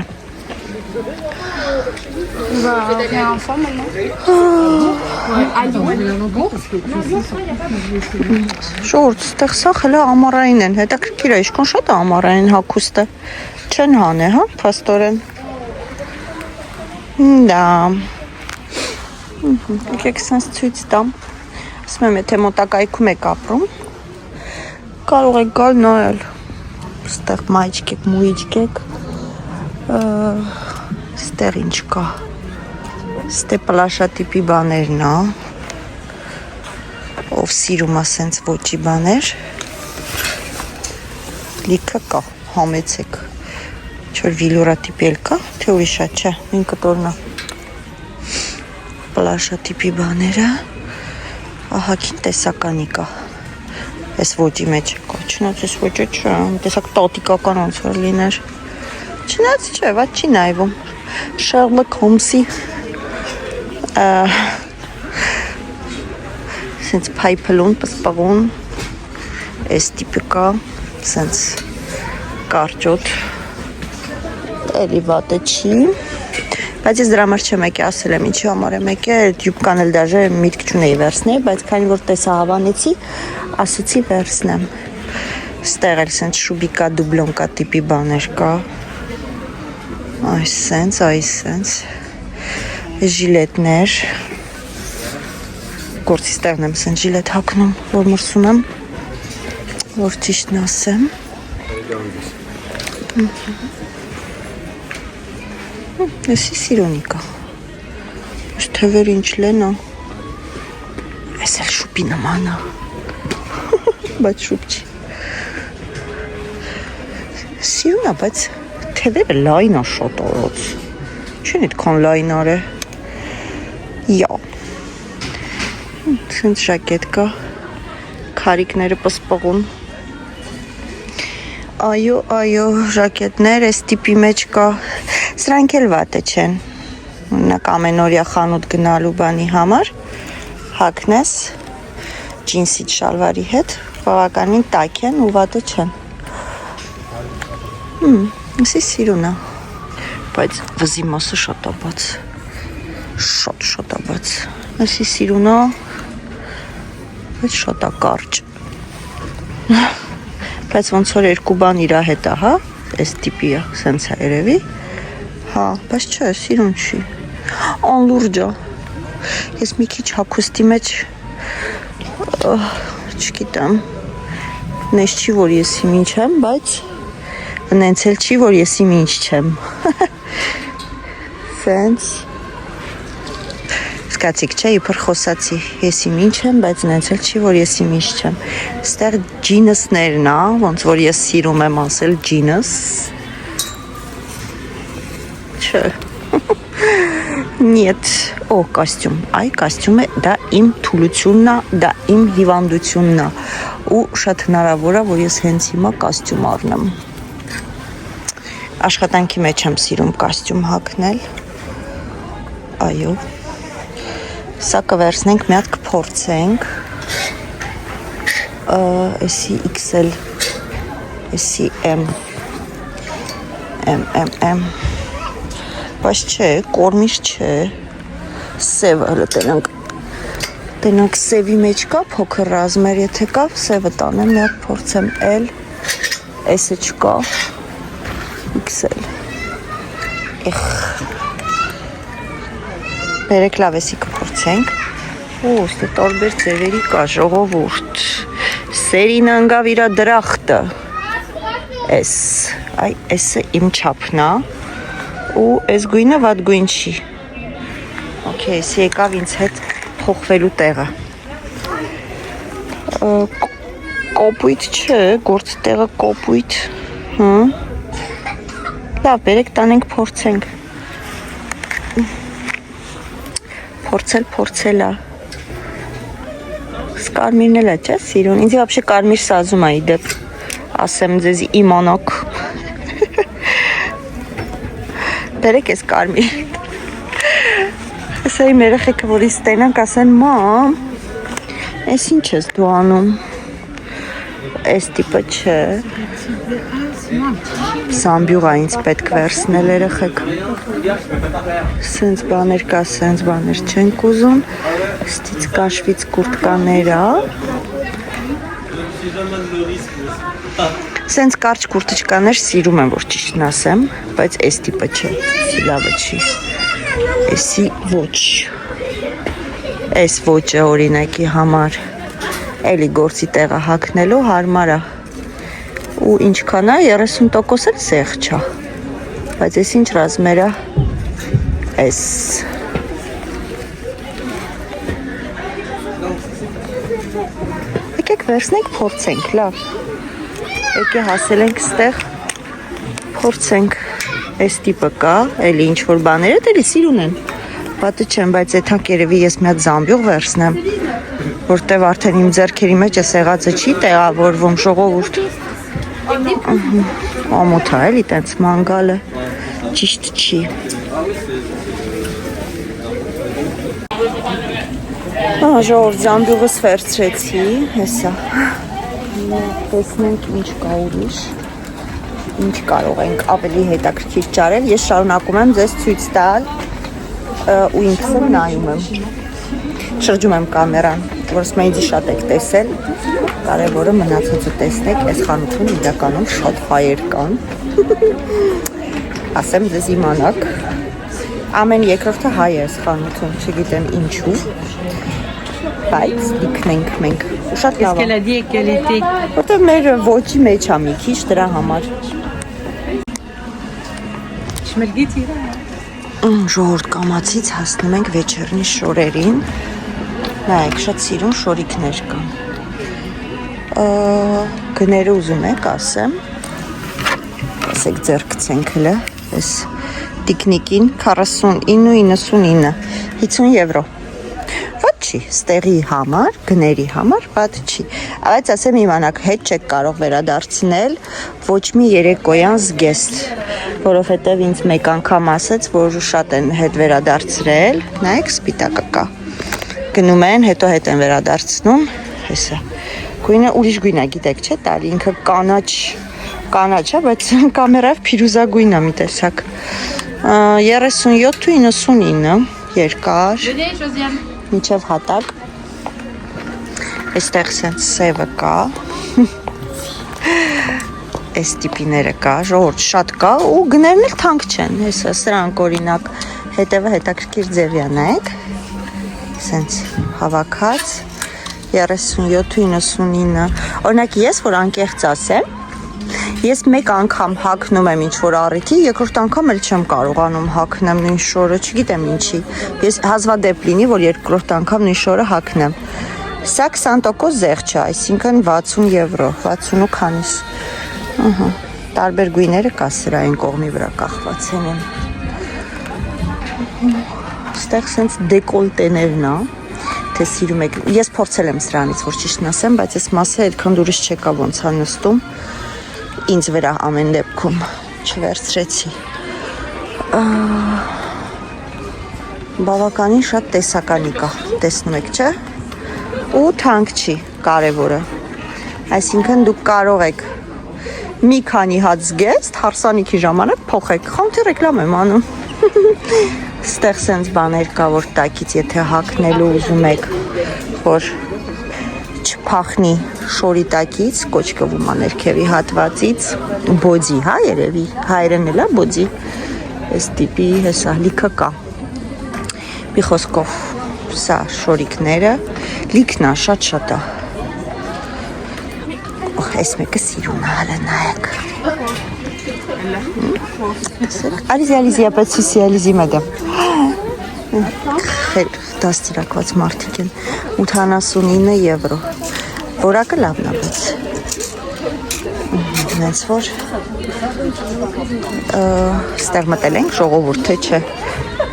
Speaker 1: Շորտ, ստեղ սաղ հլա ամառային են, հետաքրքիր է, իշքան շատ է ամառային հագուստը, չեն հանե, հա, պաստորեն։ Դա, եկեք սենց ցույց տամ, ասում եմ, եթե մոտակայքում եք ապրում, կարող եք գալ նայել, ստեղ մայջկեք, մույջկեք, ստեղ ինչ կա, ստե պլաշատիպի բաներն է, ով սիրում է սենց ոչի բաներ, լիքը կա, համեցեք, չոր վիլորատիպի էլ կա, թե ուրիշա չէ, ինքը տորնա, պլաշատիպի բաները, ահակին տեսականի կա, ես ոչի մեջ կա, չնած ես ոչը չէ, տեսակ տատիկական ոնց որ լիներ, չնած չէ, վատ չի նայվում, Շերլոկ Հոլմսի սենց փայփլուն, պսպղուն, այս տիպը կա, սենց կարճոտ, էլի վատը չի, բայց ես դրա համար չեմ եկի, ասել եմ, ինչի համար եմ եկի, յուբկան էլ դաժե միտք չունեի վերցնել, բայց քանի որ տեսա հավանեցի, ասեցի վերցնեմ, ստեղ էլ սենց շուբիկա, դուբլոնկա տիպի բաներ կա, այս սենց, ժիլետներ, գործից տեղն եմ սենց ժիլետ հակնում, որ մրսում եմ, որ ճիշտն ասեմ, եսի սիրոնի կա, ես թևեր ինչ լենա, ես էլ շուպի նման է, բայց շուպ չի, սիրուն է, բայց թևերը լայն է շատ օրոց, չեն էդքան լայն արե, յա, սենց ժակետ կա, քարիկները պսպղուն, այո, ժակետներ, այս տիպի մեջ կա, սրանք էլ վատը չեն, ունակ ամենօրյա խանութ գնալու բանի համար, հակնես, ջինսիտ շալվարի հետ, բավականին տաք են ու վատը չեն, եսի սիրուն է, բայց վզի մասը շատ աբաց, շատ աբաց, եսի սիրուն է, բայց շատ է կարճ, բայց ոնց որ երկու բան իրա հետ է, հա, այս տիպի է, սենց է երևի, հա, բայց չէ, սիրուն չի, անլուրջ է, ես մի քիչ հագուստի մեջ, չգիտեմ, նես չի, որ ես հիմինչ եմ, բայց նենց էլ չի, որ ես հիմինչ չեմ, սենց, սկացիք չէ, իպր խոսացի, ես հիմինչ եմ, բայց նենց էլ չի, որ ես հիմինչ չեմ, ստեղ ջինսներն է, ոնց որ ես սիրում եմ ասել ջինս, չէ, նիետ, կոստյում, այ կոստյումը դա իմ թուլությունն է, դա իմ հիվանդությունն է, ու շատ հնարավոր է, որ ես հենց հիմա կոստյում առնեմ, աշխատանքի մեջ եմ սիրում կոստյում հագնել, այո, սա կվերցնենք, մի հատ կփորձենք, էսի XL, էսի M, բայց չէ, կորմիշ չէ, սևը հլը տենանք սևի մեջ կա, փոքր ռազմեր, եթե կա, սևը տանեմ, մի հատ փորձեմ L, S-ը չկա, XL, բերեք լավ էսի կփորձենք, ստե տարբեր ձևերի կա, ժողովուրդ, սերին անգավ իրա դրախտը, S, այ S-ը իմ չափն է, ու այս գույնը վատ գույն չի։ Okay, ես եկավ ինձ հետ փոխվելու տեղը։ Կոպույտ չէ, գործ տեղը կոպույտ։ Լավ, բերեք տանենք փորձենք։ Փորձելա։ Կարմիրն էլ է, չէ՞, սիրուն։ Ինձ вообще կարմիր սազում է իդեպ։ Ասեմ ձեզ իմանոք։ Բերեք ես կարմիր։ Հեսա իմ երեխեքը, որ ինձ տենանք, ասեն, մամ, ես ինչ ես դու անում։ Այս տիպը չէ։ Զամբյուղ է ինձ պետք վերցնել երեխեք։ Սենց բաներ կա, սենց բաներ չենք ուզում։ Ստից կաշվից կուրտկաներա։ Սենց կարճ կուրտիչկաներ սիրում եմ, որ ճիշտն ասեմ, բայց այս տիպը չէ, լավը չի։ Էսի ոչ։ Այս ոճը օրինակի համար էլի գործի տեղը հագնելու հարմար է։ Ու ինչքան է 30% էլ սեղ չա։ Բայց ես ինչ ռազմեր է։ Այս եկեք վերցնենք, փորձենք, լավ։ Եկե հասել ենք ստեղ, փորձենք։ Այս տիպը կա, էլի ինչ որ բաները դելի սիրուն են։ Պատը չեմ, բայց եթանք երևի ես մի հատ զամբյուղ վերցնեմ, որտեվ արդեն իմ ձեռքերի մեջ է սեղածը չի տեղավորվում ժողովուրդ։ Ամոթ է էլի տենց մանգալը, ճիշտ չի։ Ժողովուրդ զամբյուղս վերցրեցի, հեսա։ Տեսնենք ինչ կա ուրիշ, ինչ կարող ենք ավելի հետաքրքիր ճարել։ Ես շարունակում եմ ձեզ ցույց տալ ու ինքս եմ նայում եմ։ Շրջում եմ կամերան, որս ինձ շատ եք տեսել, կարևորը մնացածը տեսնեք, այս խանութում իրականում շատ հայեր կան։ Ասեմ ձեզ իմանաք, ամեն երկրորդը հայ է այս խանութում, չգիտեմ ինչու, բայց լիքնենք մենք, ու շատ լավ է, որտեղ մեր ոճի մեջ է մի քիչ դրա համար։ Ժողովուրդ կամացից հասնում ենք վեճերնի շորերին, նայեք, շատ սիրուն շորիկներ կան։ Գները ուզում եք ասեմ, ասեք ձեռք գցենք հլը, այս տիկնիկին 49.99, 50 եվրո։ Ված չի, ստեղի համար, գների համար, ված չի։ Բայց ասեմ իմանաք, հետ չեք կարող վերադարձնել ոչ մի երեկոյան զգեստ, որովհետև ինձ մեկ անգամ ասեց, որ շատ են հետ վերադարձրել, նայեք սպիտակը կա։ Գնում են, հետո հետ են վերադարձնում, հեսա։ Գույնը ուրիշ գույն է, գիտեք, չէ, տալի ինքը կանաչ է, բայց կամերայով փիրուզագույն է մի տեսակ։ 37.99 երկար, միջև հատակ, այստեղ սենց սևը կա, այս տիպիները կա, ժողովուրդ շատ կա ու գներն էլ թանկ չեն, հեսա, սրանք օրինակ հետևը հետաքրքիր ձևյա նայեք, սենց հավաքած, 37.99, օրինակ ես, որ անկեղծ ասեմ, ես մեկ անգամ հագնում եմ ինչ-որ առիթի, երկրորդ անգամ էլ չեմ կարողանում հագնեմ նույն շորը, չգիտեմ ինչի, ես հազվադեպ լինի, որ երկրորդ անգամ նույն շորը հագնեմ, սա 20% զեղ չէ, այսինքն 60 եվրո, 60 քանիս, տարբեր գույները կա սրա այն կողմի վրա կախված են, ստեղ սենց դեկոլտեներն է, թե սիրում եք, ես փորձել եմ սրանից, որ ճիշտն ասեմ, բայց այս մասը այդքան դուրս չեկա ոնց է նստում, ինձ վրա ամեն դեպքում չվերցրեցի։ Բավականին շատ տեսականի կա, տեսնում եք, չէ՞։ Ու թանկ չի, կարևորը։ Այսինքն դուք կարող եք մի քանի հատ զգեստ հարսանիքի ժամանակ փոխեք, խնդիր ռեկլամ եմ անում։ Ստեղ սենց բաներ կա, որ տակից եթե հագնելու ուզում եք, որ չփախնի շորի տակից, կոչկվում է ներքևի հատվածից, բոդի, հա երևի, հայերեն էլ է բոդի, այս տիպի հեսա լիքը կա։ Մի խոսքով, սա շորիկները, լիքն է, շատ է։ Այս մեկը սիրուն է, հալը նայեք։ Ալիզի, ապացույցի Ալիզի մադամ։ Խել դաստիարակված մարդիկ են 89 եվրո։ Որակը լավն է, բայց նենց որ ստեղ մտել ենք ժողովուրդ, թե չէ։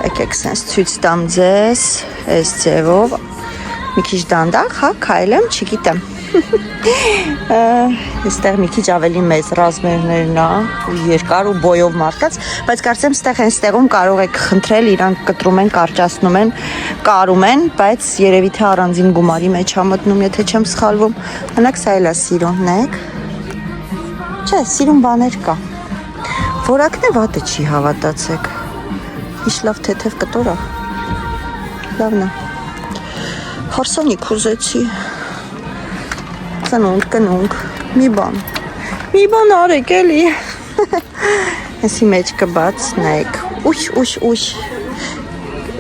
Speaker 1: Եկեք սենց ցույց տամ ձեզ այս ձևով։ Մի քիչ դանդաղ, հա, քայլեմ, չգիտեմ։ Այստեղ մի քիչ ավելի մեծ ռազմերներն է, երկար ու բոյով մարդած, բայց կարծեմ ստեղ հենց տեղում կարող եք խնդրել, իրանք կտրում են, կարճացնում են, կարում են, բայց երևի թե առանձին գումարի մեջ է մտնում, եթե չեմ սխալվում։ Մնաք սա էլ է սիրուն, նայեք։ Չէ, սիրուն բաներ կա։ Որակն է վատը չի հավատացեք։ Ինչ լավ թեթև կտոր է։ Լավն է։ Հարսանիք ուզեցի։ Կնունք, մի բան արեք էլի։ Այսի մեջ կբաց, նայեք, ուշ,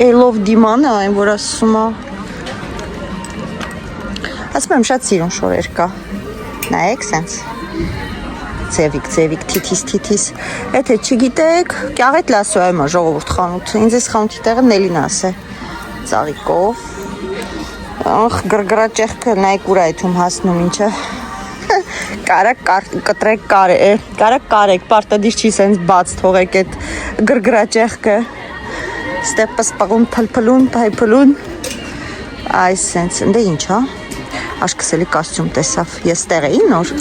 Speaker 1: էլով դիման է այն, որ ասում է, ասում եմ շատ սիրուն շորեր կա, նայեք սենց, ձևիկ, թիթիս, եթե չգիտեք, կյաղետ լասու այմա ժողովուրդ խանութ, ինձ ես խանութի տեղը նելին ասե, ծաղիկով, գրգրաճեղքը նայք ուր այդում հասնում ինչը կարակ կարեք պարտադիր չի սենց բաց թողեք այդ գրգրաճեղքը ստեղ պսպաղում փլփլուն այս սենց դե ինչ հա աշկսելի կոստյում տեսավ ես տեղ էի նոր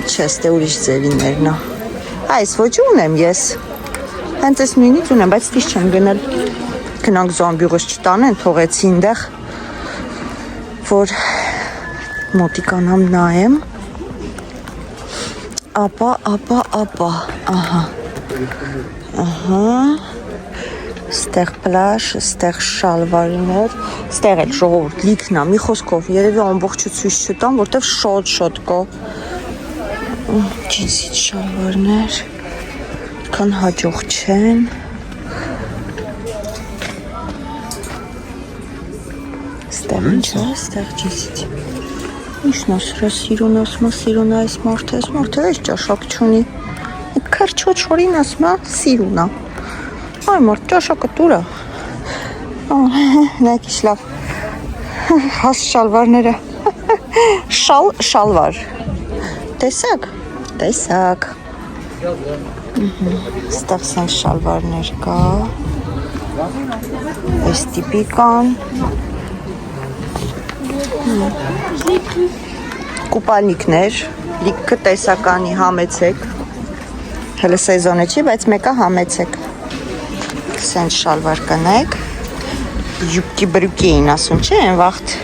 Speaker 1: չէ ստե ուրիշ ձևիներն է այս ոչ ունեմ ես հենց այս նույնից ունեմ բայց տիշ չեմ գնել գնանք զոմբյուղս չտանեն թողեցի ինտեղ որ մոտիկանամ նայեմ ապա ահա ստեղ պլաշ ստեղ շալվարներ ստեղ էլ ժողովուրդ լիքն է մի խոսքով երևի ամբողջը ցույց չտամ որտեվ շոտ կա ջինսից շալվարներ քան հաջող չեն Ստեղ ինչ է, ստեղ ջիսից Ինչն ասրա սիրուն այս մարդը այս ճաշակ չունի Քրչոտ շորին ասում է սիրուն է Այ մարդ ճաշակը տուր է Նայք ինչ լավ Հաս շալվարները Շալվար Տեսակ Ստեղ սենց շալվարներ կա Այս տիպի կան Կուպալնիկներ, լիքը տեսականի համեցեք, հելը սեզոնը չի, բայց մեկը համեցեք, սենց շալվար կանայք, յուբկի բրուկի էին ասում, չէ, են վաղթ,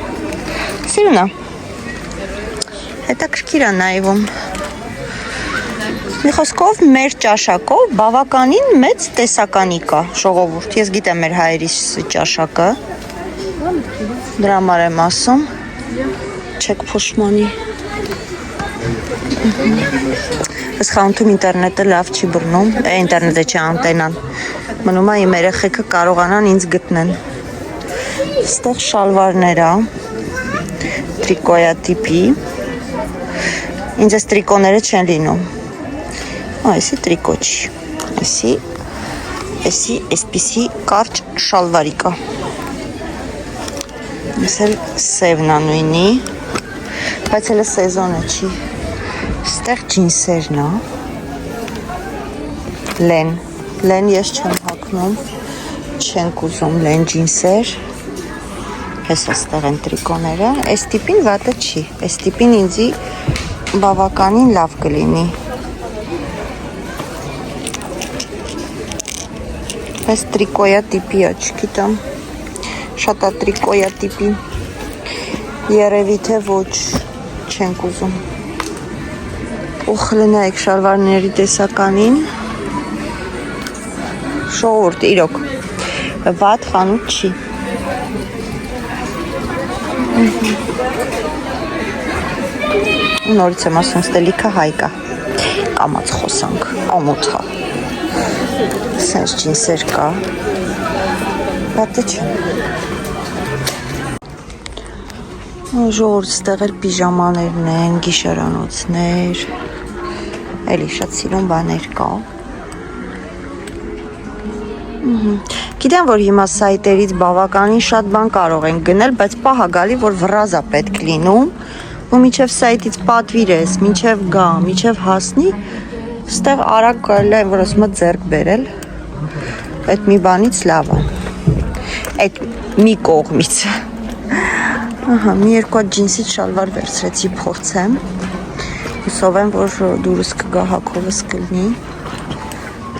Speaker 1: սիրունա, հետա կրկիր է նայվում, մի խոսքով մեր ճաշակով բավականին մեծ տեսականի կա, ժողովուրդ, ես գիտեմ մեր հայերիս ճաշակը, դրա համար եմ ասում, չեք փոշմանի Ես խանութում ինտերնետը լավ չի բռնում ինտերնետը չի անտենան մնում է իմ երեխեքը կարողանան ինձ գտնեն Ստեղ շալվարներ է տրիկոյա տիպի ինձ ես տրիկոները չեն լինում այսի տրիկո չի այսի այսպիսի կարճ շալվարի կա Ես էլ սևն է նույնի, բայց հելը սեզոնը չի, ստեղ ջինսերն է, լեն ես չեմ հակնում, չենք ուզում լեն ջինսեր, հեսա ստեղ են տրիկոները, այս տիպին վատը չի, այս տիպին ինձի բավականին լավ կլինի, այս տրիկոյա տիպի է, չգիտեմ, Շատ է տրիկոյա տիպի, երևի թե ոչ չենք ուզում, ուխլը նայեք շալվարների տեսականին, շողորդ իրոք, վատ խանութ չի, նորից եմ ասում ստելիքը հայկա, կամաց խոսանք, ամոթա, սենց ջինսեր կա, վատը չեմ, Ժողովուրդ ստեղ էլ պիժամաներն են, գիշերանոցներ, Էլի շատ սիրուն բաներ կա։ Գիտեմ, որ հիմա սայտերից բավականին շատ բան կարող են գնել, բայց պահա գալի, որ վրազա պետք լինում, ու միջև սայտից պատվիրես, միջև գա, միջև հասնի, ստեղ արագ կարելի է, որ ասում է ձեռք բերել, այդ մի բանից լավ է, այդ մի կողմից։ Ահա, մի երկու հատ ջինսից շալվար վերցրեցի փորձեմ, հուսով եմ, որ դուրս կգա հագովս կլինի,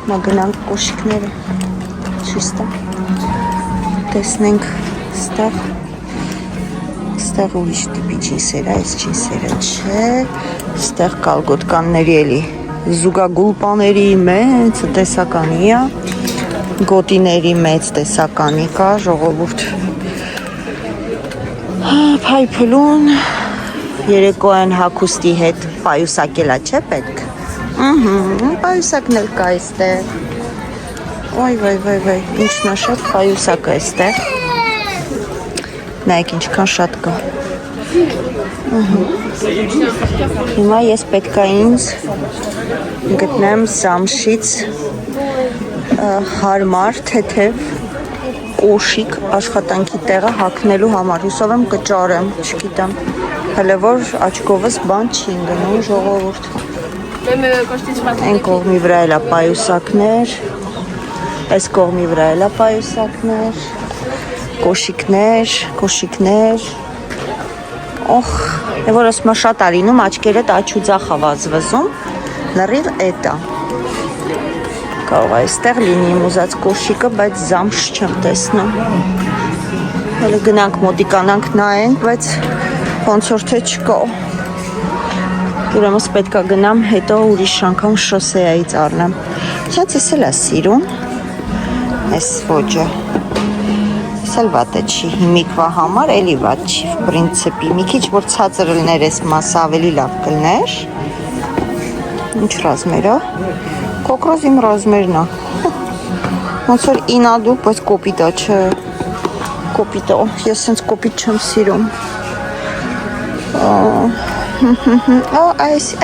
Speaker 1: մա գնանք կոշիկները, չիստա, տեսնենք ստեղ ուրիշ տիպի ջինսեր է, այս ջինսերը չէ, ստեղ կալգոտկանների էլի, զուգագուլպաների մեծ տեսականի է, գոտիների մեծ տեսականի կա, ժողովուրդ փայփլուն, երեկոյան հագուստի հետ պայուսակելա չէ պետք, պայուսակն էլ կա այստեղ, Ոյ, ինչն է շատ պայուսակ է այստեղ։ Նայեք ինչքան շատ կա։ Հիմա ես պետք է ինձ գտնեմ Զամշից հարմար, թեթև կոշիկ աշխատանքի տեղը հագնելու համար։ Հուսով եմ կճարեմ, չգիտեմ։ Հələ որ աչքովս բան չի ընկնում, ժողովուրդ։ Այն կողմի վրա էլ է պայուսակներ։ Այս կողմի վրա էլ է պայուսակներ, կոշիկներ, օխ, որ ասում է շատ ալինում, աչկերդ աչուձախ է վազվզում, լրիվ էտ է, կարող է այստեղ լինի իմ ուզած կոշիկը, բայց Զամշ չեմ տեսնում, հələ գնանք մոտիկանանք նայենք, բայց ոնց որ թե չկա, ուրեմն պետք է գնամ, հետո ուրիշ անգամ շոսեայից առնեմ, չած ես էլ է սիրուն, Այս ոճը, ես էլ վատ է չի, հիմիկվա համար էլի վատ չի, պրինցիպի, մի քիչ որ ցածր լներ ես մասը ավելի լավ կլներ, ինչ ռազմեր է, կոկրոզ իմ ռազմերն է, ոնց որ ինադու, բայց կոպիտ է, չէ, կոպիտ է, ես սենց կոպիտ չեմ սիրում,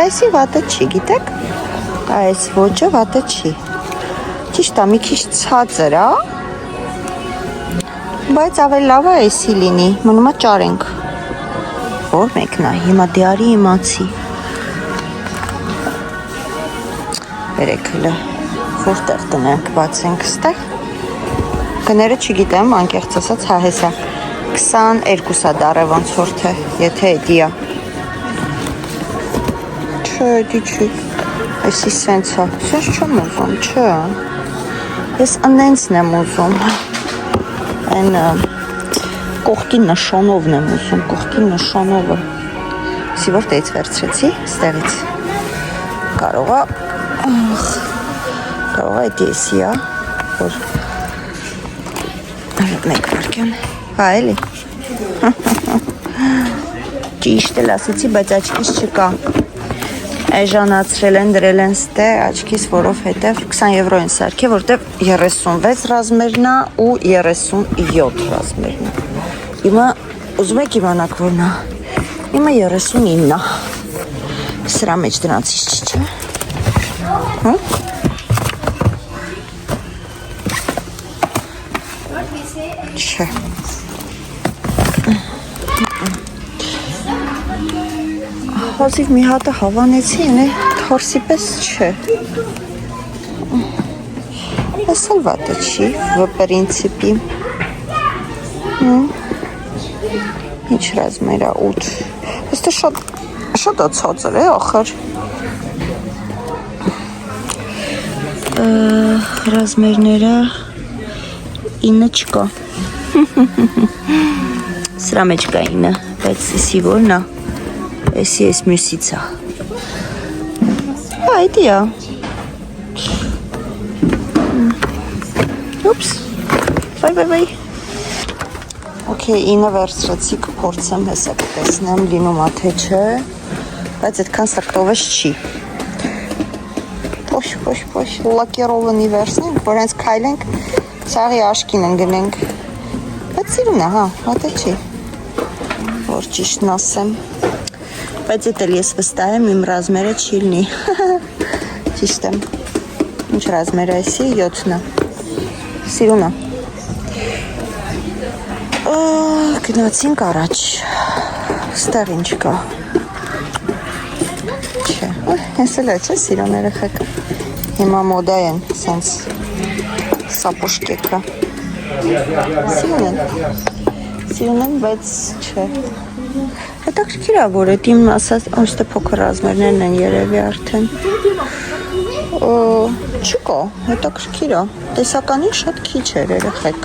Speaker 1: այսի վատ է չի, գիտեք, այս ոճը վատ է չի, Ճիշտ է, մի քիչ ցածր է, բայց ավելի լավ է էսի լինի, մնում է ճարենք, որ մեկն է, հիմա դիարի իմացի, վերեք հլը, որտեղ տնենք, բացենք ստեղ, գները չգիտեմ, անկեղծ ասած, հա հեսա, 22 է դարը ոնց որ թե, եթե էդի է, չէ, էդի չի, էսի սենց է, սենց չեմ ուզում, չէ, Ես ընենցն եմ ուզում, այն կողքի նշանովն եմ ուզում, կողքի նշանովը, սի որ տեից վերցրեցի, ստեղից, կարող է դեսի է, որ մեկ վարկյան, հա էլի, ճիշտ էլ ասեցի, բայց աչքիս չկա, Այժանացրել են, դրել են ստե, աչքիս, որով հետև 20 եվրո են սարքե, որտև 36 ռազմերն է ու 37 ռազմերն է։ Իմը, ուզում եք իմանաք որն է, իմը 39 է, սրա մեջ դրանցից չի, չէ։ Չէ։ Հազիվ մի հատը հավանեցի, թորսի պես չէ։ Ես էլ վատը չի, в принципе։ Ինչ ռազմեր է 8։ Եստե շատ ցածր է, ախր։ Ռազմերները 9 չկա։ Սրա մեջ կա 9, բայց իսի որն է։ Էսի ես մյուսից է։ Հա, էդի է։ Ուպս, բայ։ Okay, 9 վերցրեցի կփորձեմ հեսա կտեսնեմ, լինում է թե չէ, բայց այդքան սրտովես չի։ Պոշ, լակերովնի վերցնենք, որ հենց քայլենք, սաղի աշկին ընգնենք։ Բայց սիրուն է, հա, թե չի, որ ճիշտն ասեմ։ Բայց էդ էլ ես վստահ եմ իմ ռազմերը չի լինի։ Ճիշտ եմ։ Ինչ ռազմեր է այսի 7-ը։ Սիրունը։ Գնացինք առաջ։ Ստեղ ինչ կա։ Չէ։ Ես էլ է չէ սիրուն երեխեք։ Հիմա մոդա են, սենց սապուշկեքը։ Սիրուն են, բայց չէ։ Հետաքրքիր է, որ այդ իմ ասած ոչտե փոքր ռազմերներն են երևի արդեն։ Չկա, հետաքրքիր է։ Տեսականին շատ քիչ էր երեխեք։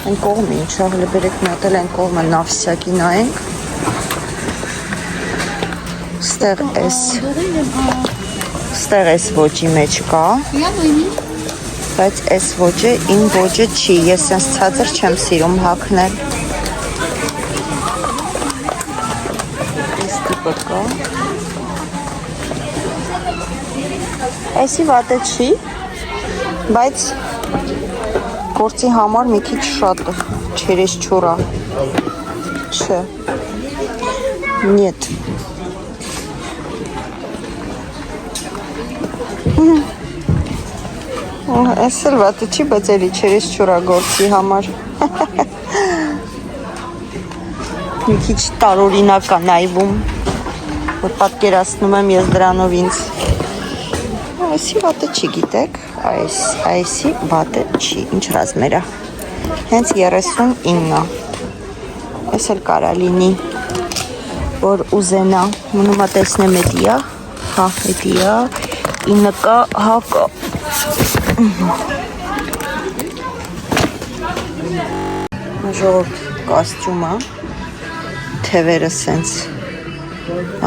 Speaker 1: Այն կողմը ինչ է, հələ բերեք մի հատ էլ այն կողմը նավսյակի նայենք։ Ստեղ էս ոճի մեջ կա, բայց էս ոճը իմ ոճը չի, ես սենց ցածր չեմ սիրում հագնել։ Էս տիպը կա։ Էսի վատը չի, բայց գործի համար մի քիչ շատ չերեսչուր է։ Չէ։ Нет։ Էս էլ վատը չի, բայց էլի չերեսչուր է գործի համար։ Մի քիչ տարօրինակ է նայվում, որ պատկերացնում եմ ես դրանով ինձ։ Այսի վատը չի, գիտեք, այսի վատը չի, ինչ ռազմեր է։ Հենց 39-ը։ Ես էլ կարա լինի, որ ուզենա, մնում է տեսնեմ էդի է, հա, էդի է, 9 կա, հա կա։ Ժողովուրդ կոստյումը, թևերը սենց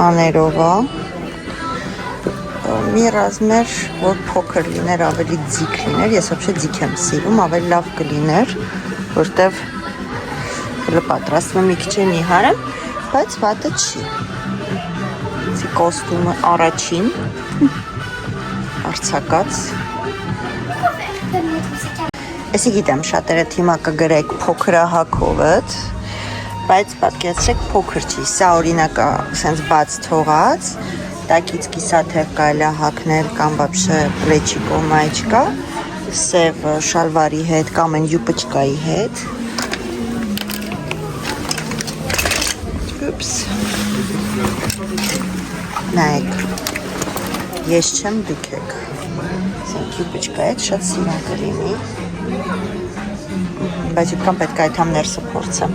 Speaker 1: աներով է, մի ռազմեր, որ փոքր լիներ, ավելի ձիգ լիներ, ես ոբշե ձիգ եմ սիրում, ավելի լավ կլիներ, որտև պատրաստվում մի քիչ եմ իհարեմ, բայց վատը չի։ Սի կոստյումը առաջին, արցակած։ Էսի գիտեմ, շատերը թիմա կգրեք փոքրահակովըտ, բայց պատկերացրեք փոքր չի, սա օրինակ սենց բաց թողած, տակից կիսաթև կարելի է հագնել կամ вообще պլեչի կոմայչկա, սև շալվարի հետ կամ այն յուպոչկայի հետ։ Ուպս։ Նայեք, ես չեմ դուք եք, սենք յուպոչկայի հետ շատ սիրուն կլինի, բայց յուպկան պետք է այդ համ ներսը փորձեմ։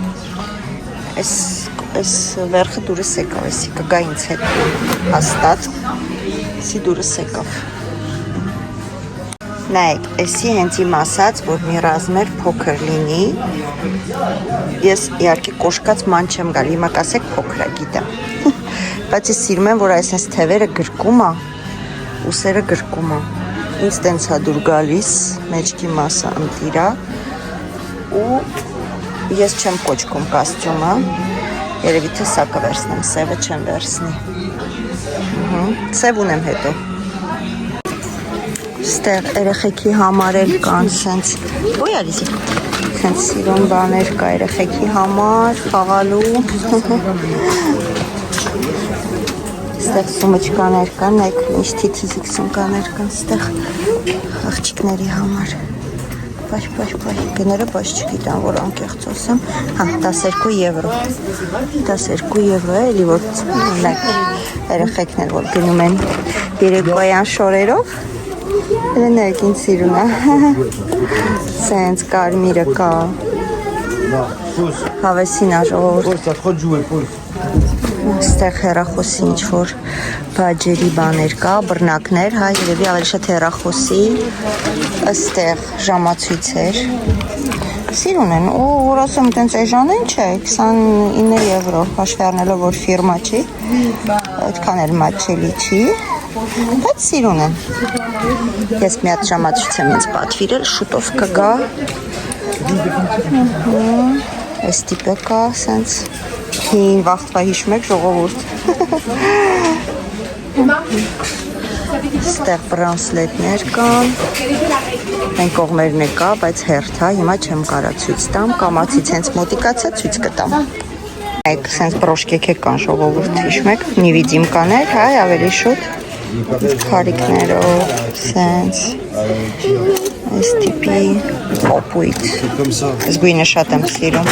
Speaker 1: Այս վերխը դուրս եկավ, էսի կգա ինձ հետ հաստատ, էսի դուրս եկավ։ Նայեք, էսի հենց իմ ասած, որ մի ռազմեր փոքր լինի, ես իհարկե կոշկած ման չեմ գալ, հիմա կասեք փոքր է, գիտեմ, բայց ես սիրում եմ, որ այսպես թևերը գրկում է, ուսերը գրկում է, ինձ տենց է դուր գալիս, մեջքի մասը ընտիրա, ու ես չեմ կոչքում կոստյումը, երևի թե սա կվերցնեմ, սևը չեմ վերցնի։ Սև ունեմ հետո։ Ստեղ երեխեքի համար էլ կան սենց, ոյ արիզի, սենց սիրուն բաներ կա երեխեքի համար, խաղալու։ Ստեղ սումոչկաներ կան, նայք ինչ թիթիզիկ սումկաներ կան, ստեղ աղջիկների համար։ Պայ, գները բայց չգիտեմ, որ անկեղծ ասեմ, հա, 12 եվրո, 12 եվրո է, էլի որ երեխեքն էլ որ գնում են երեկոյան շորերով, նայեք ինձ սիրուն է, սենց կարմիրը կա, հավեսին է ժողովուրդ, ստեղ հեռախոսի ինչ-որ բաջերի բաներ կա, բռնակներ, հա, երևի ավելի շատ հեռախոսի, ստեղ ժամացույցեր, սիրուն են, ու որ ասեմ տենց էժան են չէ, 29 եվրո, հաշվի առնելով որ ֆիրմա չի, այդքան էլ մատչելի չի, բայց սիրուն են, ես մի հատ ժամացույց եմ ինձ պատվիրել, շուտով կգա, այս տիպը կա, սենց, հին վաղտվա հիշում եք ժողովուրդ, ստեղ բրանսլետներ կան, այն կողմերն է կա, բայց հերթ է, հիմա չեմ կարա ցույց տամ, կամացից հենց մոտիկացա ցույց կտամ։ Այք սենց բրոշկեքեք կան ժողովուրդ հիշում եք, նիվիդիմկաներ, հայ ավելի շուտ քարիկներով, սենց այս տիպի օպույտ, ես գույնը շատ եմ սիրում,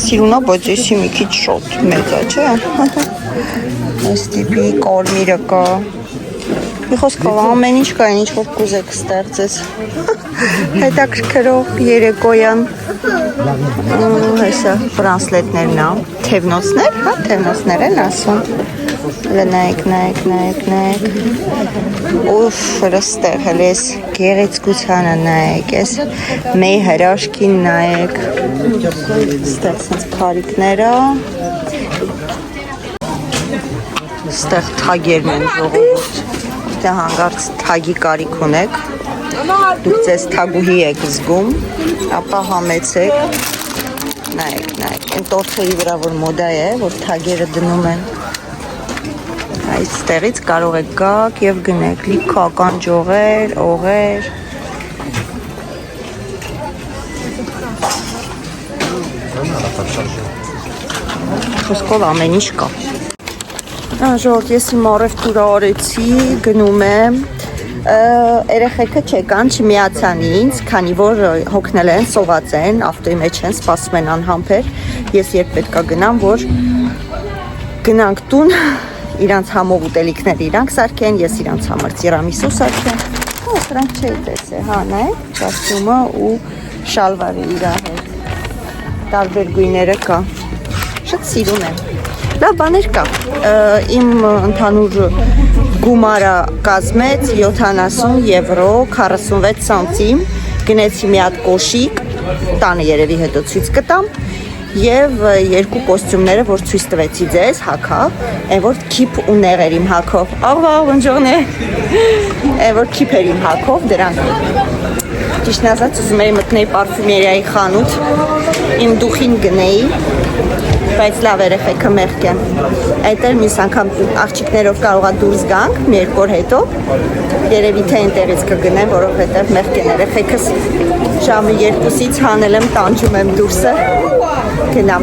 Speaker 1: սիրունա, բայց եսի մի քիչ շոտ մեծ է, չէ, այս տիպի կորմիրը կա, մի խոսքով ամեն ինչ կա, ինչ որ կուզեք ստեղծես, հետաքրքրող երեկոյան, հեսա բրանսլետներն ա, թևնոցներ, հա, թևնոցներ են ասում, նայեք, ուֆ, հրստեղ, հել ես գեղեցկությանը նայեք, ես մեի հրաշքին նայեք, ստեղ սենց քարիկները, ստեղ թագերն են ժողովուրդ, դե հանգարց թագի կարիք ունեք, դուք ձեզ թագուհի եք զգում, ապա համեցեք, նայեք, են տորթերի վրա որ մոդա է, որ թագերը դնում են, այստեղից կարող եք գաք և գնեք, լիքական ջողեր, օղեր, խոսքով ամեն ինչ կա։ Ժողովուրդ, ես իմ առևտուրը արեցի, գնում եմ, երեխեքը չեկան, չմիացան ինձ, քանի որ հոգնել են, սոված են, ավտոյի մեջ են, սպասում են անհամբեր, ես երբ պետքա գնամ, որ գնանք տուն, իրանց համով ուտելիքներ իրանք սարքեն, ես իրանց համար տիրամիսու սարքեմ, սրանք չէի տեսե, հա, նայեք, կոստյումը ու շալվարը իրա հետ, տարբեր գույները կա, շատ սիրուն եմ, լավ բաներ կա, իմ ընդհանուր գումարը կազմեց 70 եվրո, 46 սանտիմ, գնեցի մի հատ կոշիկ, տանը երևի հետո ցույց կտամ, և երկու կոստյումները, որ ցույց տվեցի ձեզ, հագավ, այն որ քիփ ու նեղեր իմ հագով, աղվաղ, բնջողն է, այն որ քիփ էր իմ հագով, դրանք, ճիշտն ասած, ուզում էի մտնեի պարֆումերիայի խանութ, իմ դուխին գնեի, բայց լավ երեխեքը մեղք են, այդ էլ մյուս անգամ աղջիկներով կարողա դուրս գանք, մի երկու օր հետո, երևի թե այնտեղից կգնեմ, որովհետև մեղք են երեխեքս, ժամը 2-ից հանել եմ, տանջում եմ դուրսը, գնամ,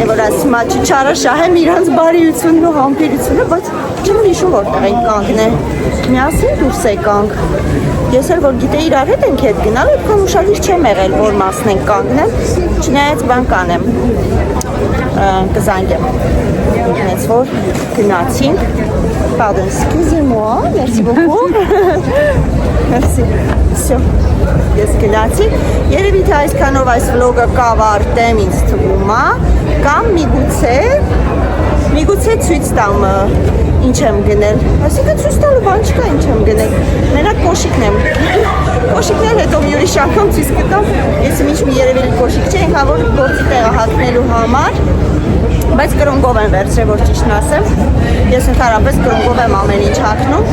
Speaker 1: է որ ասում չարը շահեմ իրանց բարիությունն ու համբերությունը, բայց չեմ հիշում որտեղ ենք կանգնել, միասին դուրս եկանք, ես էլ որ գիտեի իրար հետ ենք հետ գնալ, այդքան ուշադիր չեմ եղել, որ մասն ենք կանգնել, չնայած բան կանեմ, կզանգեմ, հենց որ գնացինք, pardon, excusez-moi, merci beaucoup, merci, всё, ես գնացի, երևի թե այսքանով այս վլոգը կավարտեմ ինձ թվում է, կամ միգուցե ցույց տամ ինչ եմ գնել, այսինքն ցույց տալու բան չկա ինչ եմ գնել, մենակ կոշիկն եմ, կոշիկներ հետո մի ուրիշ անգամ ցույց կտամ, ես ինչ մի երևելի կոշիկ չէ, ինքան որ գործի տեղը հագնելու համար, բայց կրունգով եմ վերցրել, որ ճիշտն ասեմ, ես ընդհանրապես կրունգով եմ ամեն ինչ հագնում,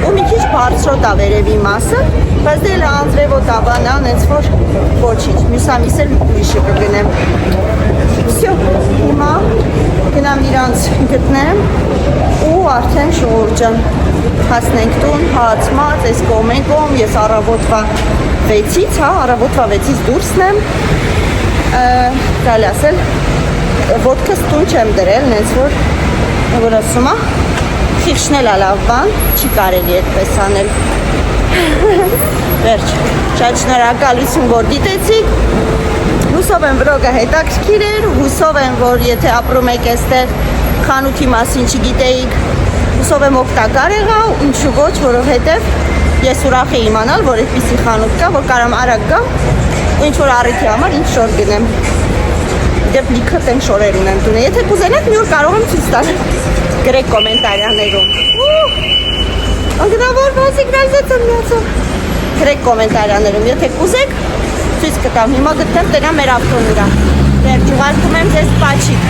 Speaker 1: ու մի քիչ բարձրոտ է վերևի մասը, բայց դե անձրևոտ է բանան, հենց որ ոչինչ, մյուս ամիս էլ ուրիշը կգնեմ, всё, հիմա գնամ իրանց գտնեմ ու արդեն շուրջն հասնենք տուն, հացմած, այս կողմ են կողմ, ես առավոտվա 6-ից, հա, առավոտվա 6-ից դուրսն եմ, կարելի ասել, ոտքս տուն չեմ դրել, նենց որ ասում է, խիղճն էլ լավ բան, չի կարելի այդպես անել, վերջ, շատ շնորհակալություն, որ դիտեցիք, հուսով եմ վլոգը հետաքրքիր էր, հուսով եմ, որ եթե ապրում եք այստեղ խանութի մասին չգիտեիք, հուսով եմ օգտակար եղա, ինչու ոչ, որովհետև ես ուրախ եմ իմանալ, որ այդպիսի խանութ կա, որ կարամ արագ գամ, ու ինչ որ առիթի համար ինչ շոր գնեմ, դեպ լիքը տեն շորեր ունեմ տունը, եթե կուզենեք մի օր կարող եմ ցույց տալ, գրեք կոմենտարիաներում, անգնավոր սիգնալիզացիան միացավ, գրեք կոմենտարիաներում, եթե կուզեք ցույց կտամ, հիմա գտնեմ տենա մեր ավտոն ուրա, վերջ ուղարկում եմ ձեզ պաչիկ,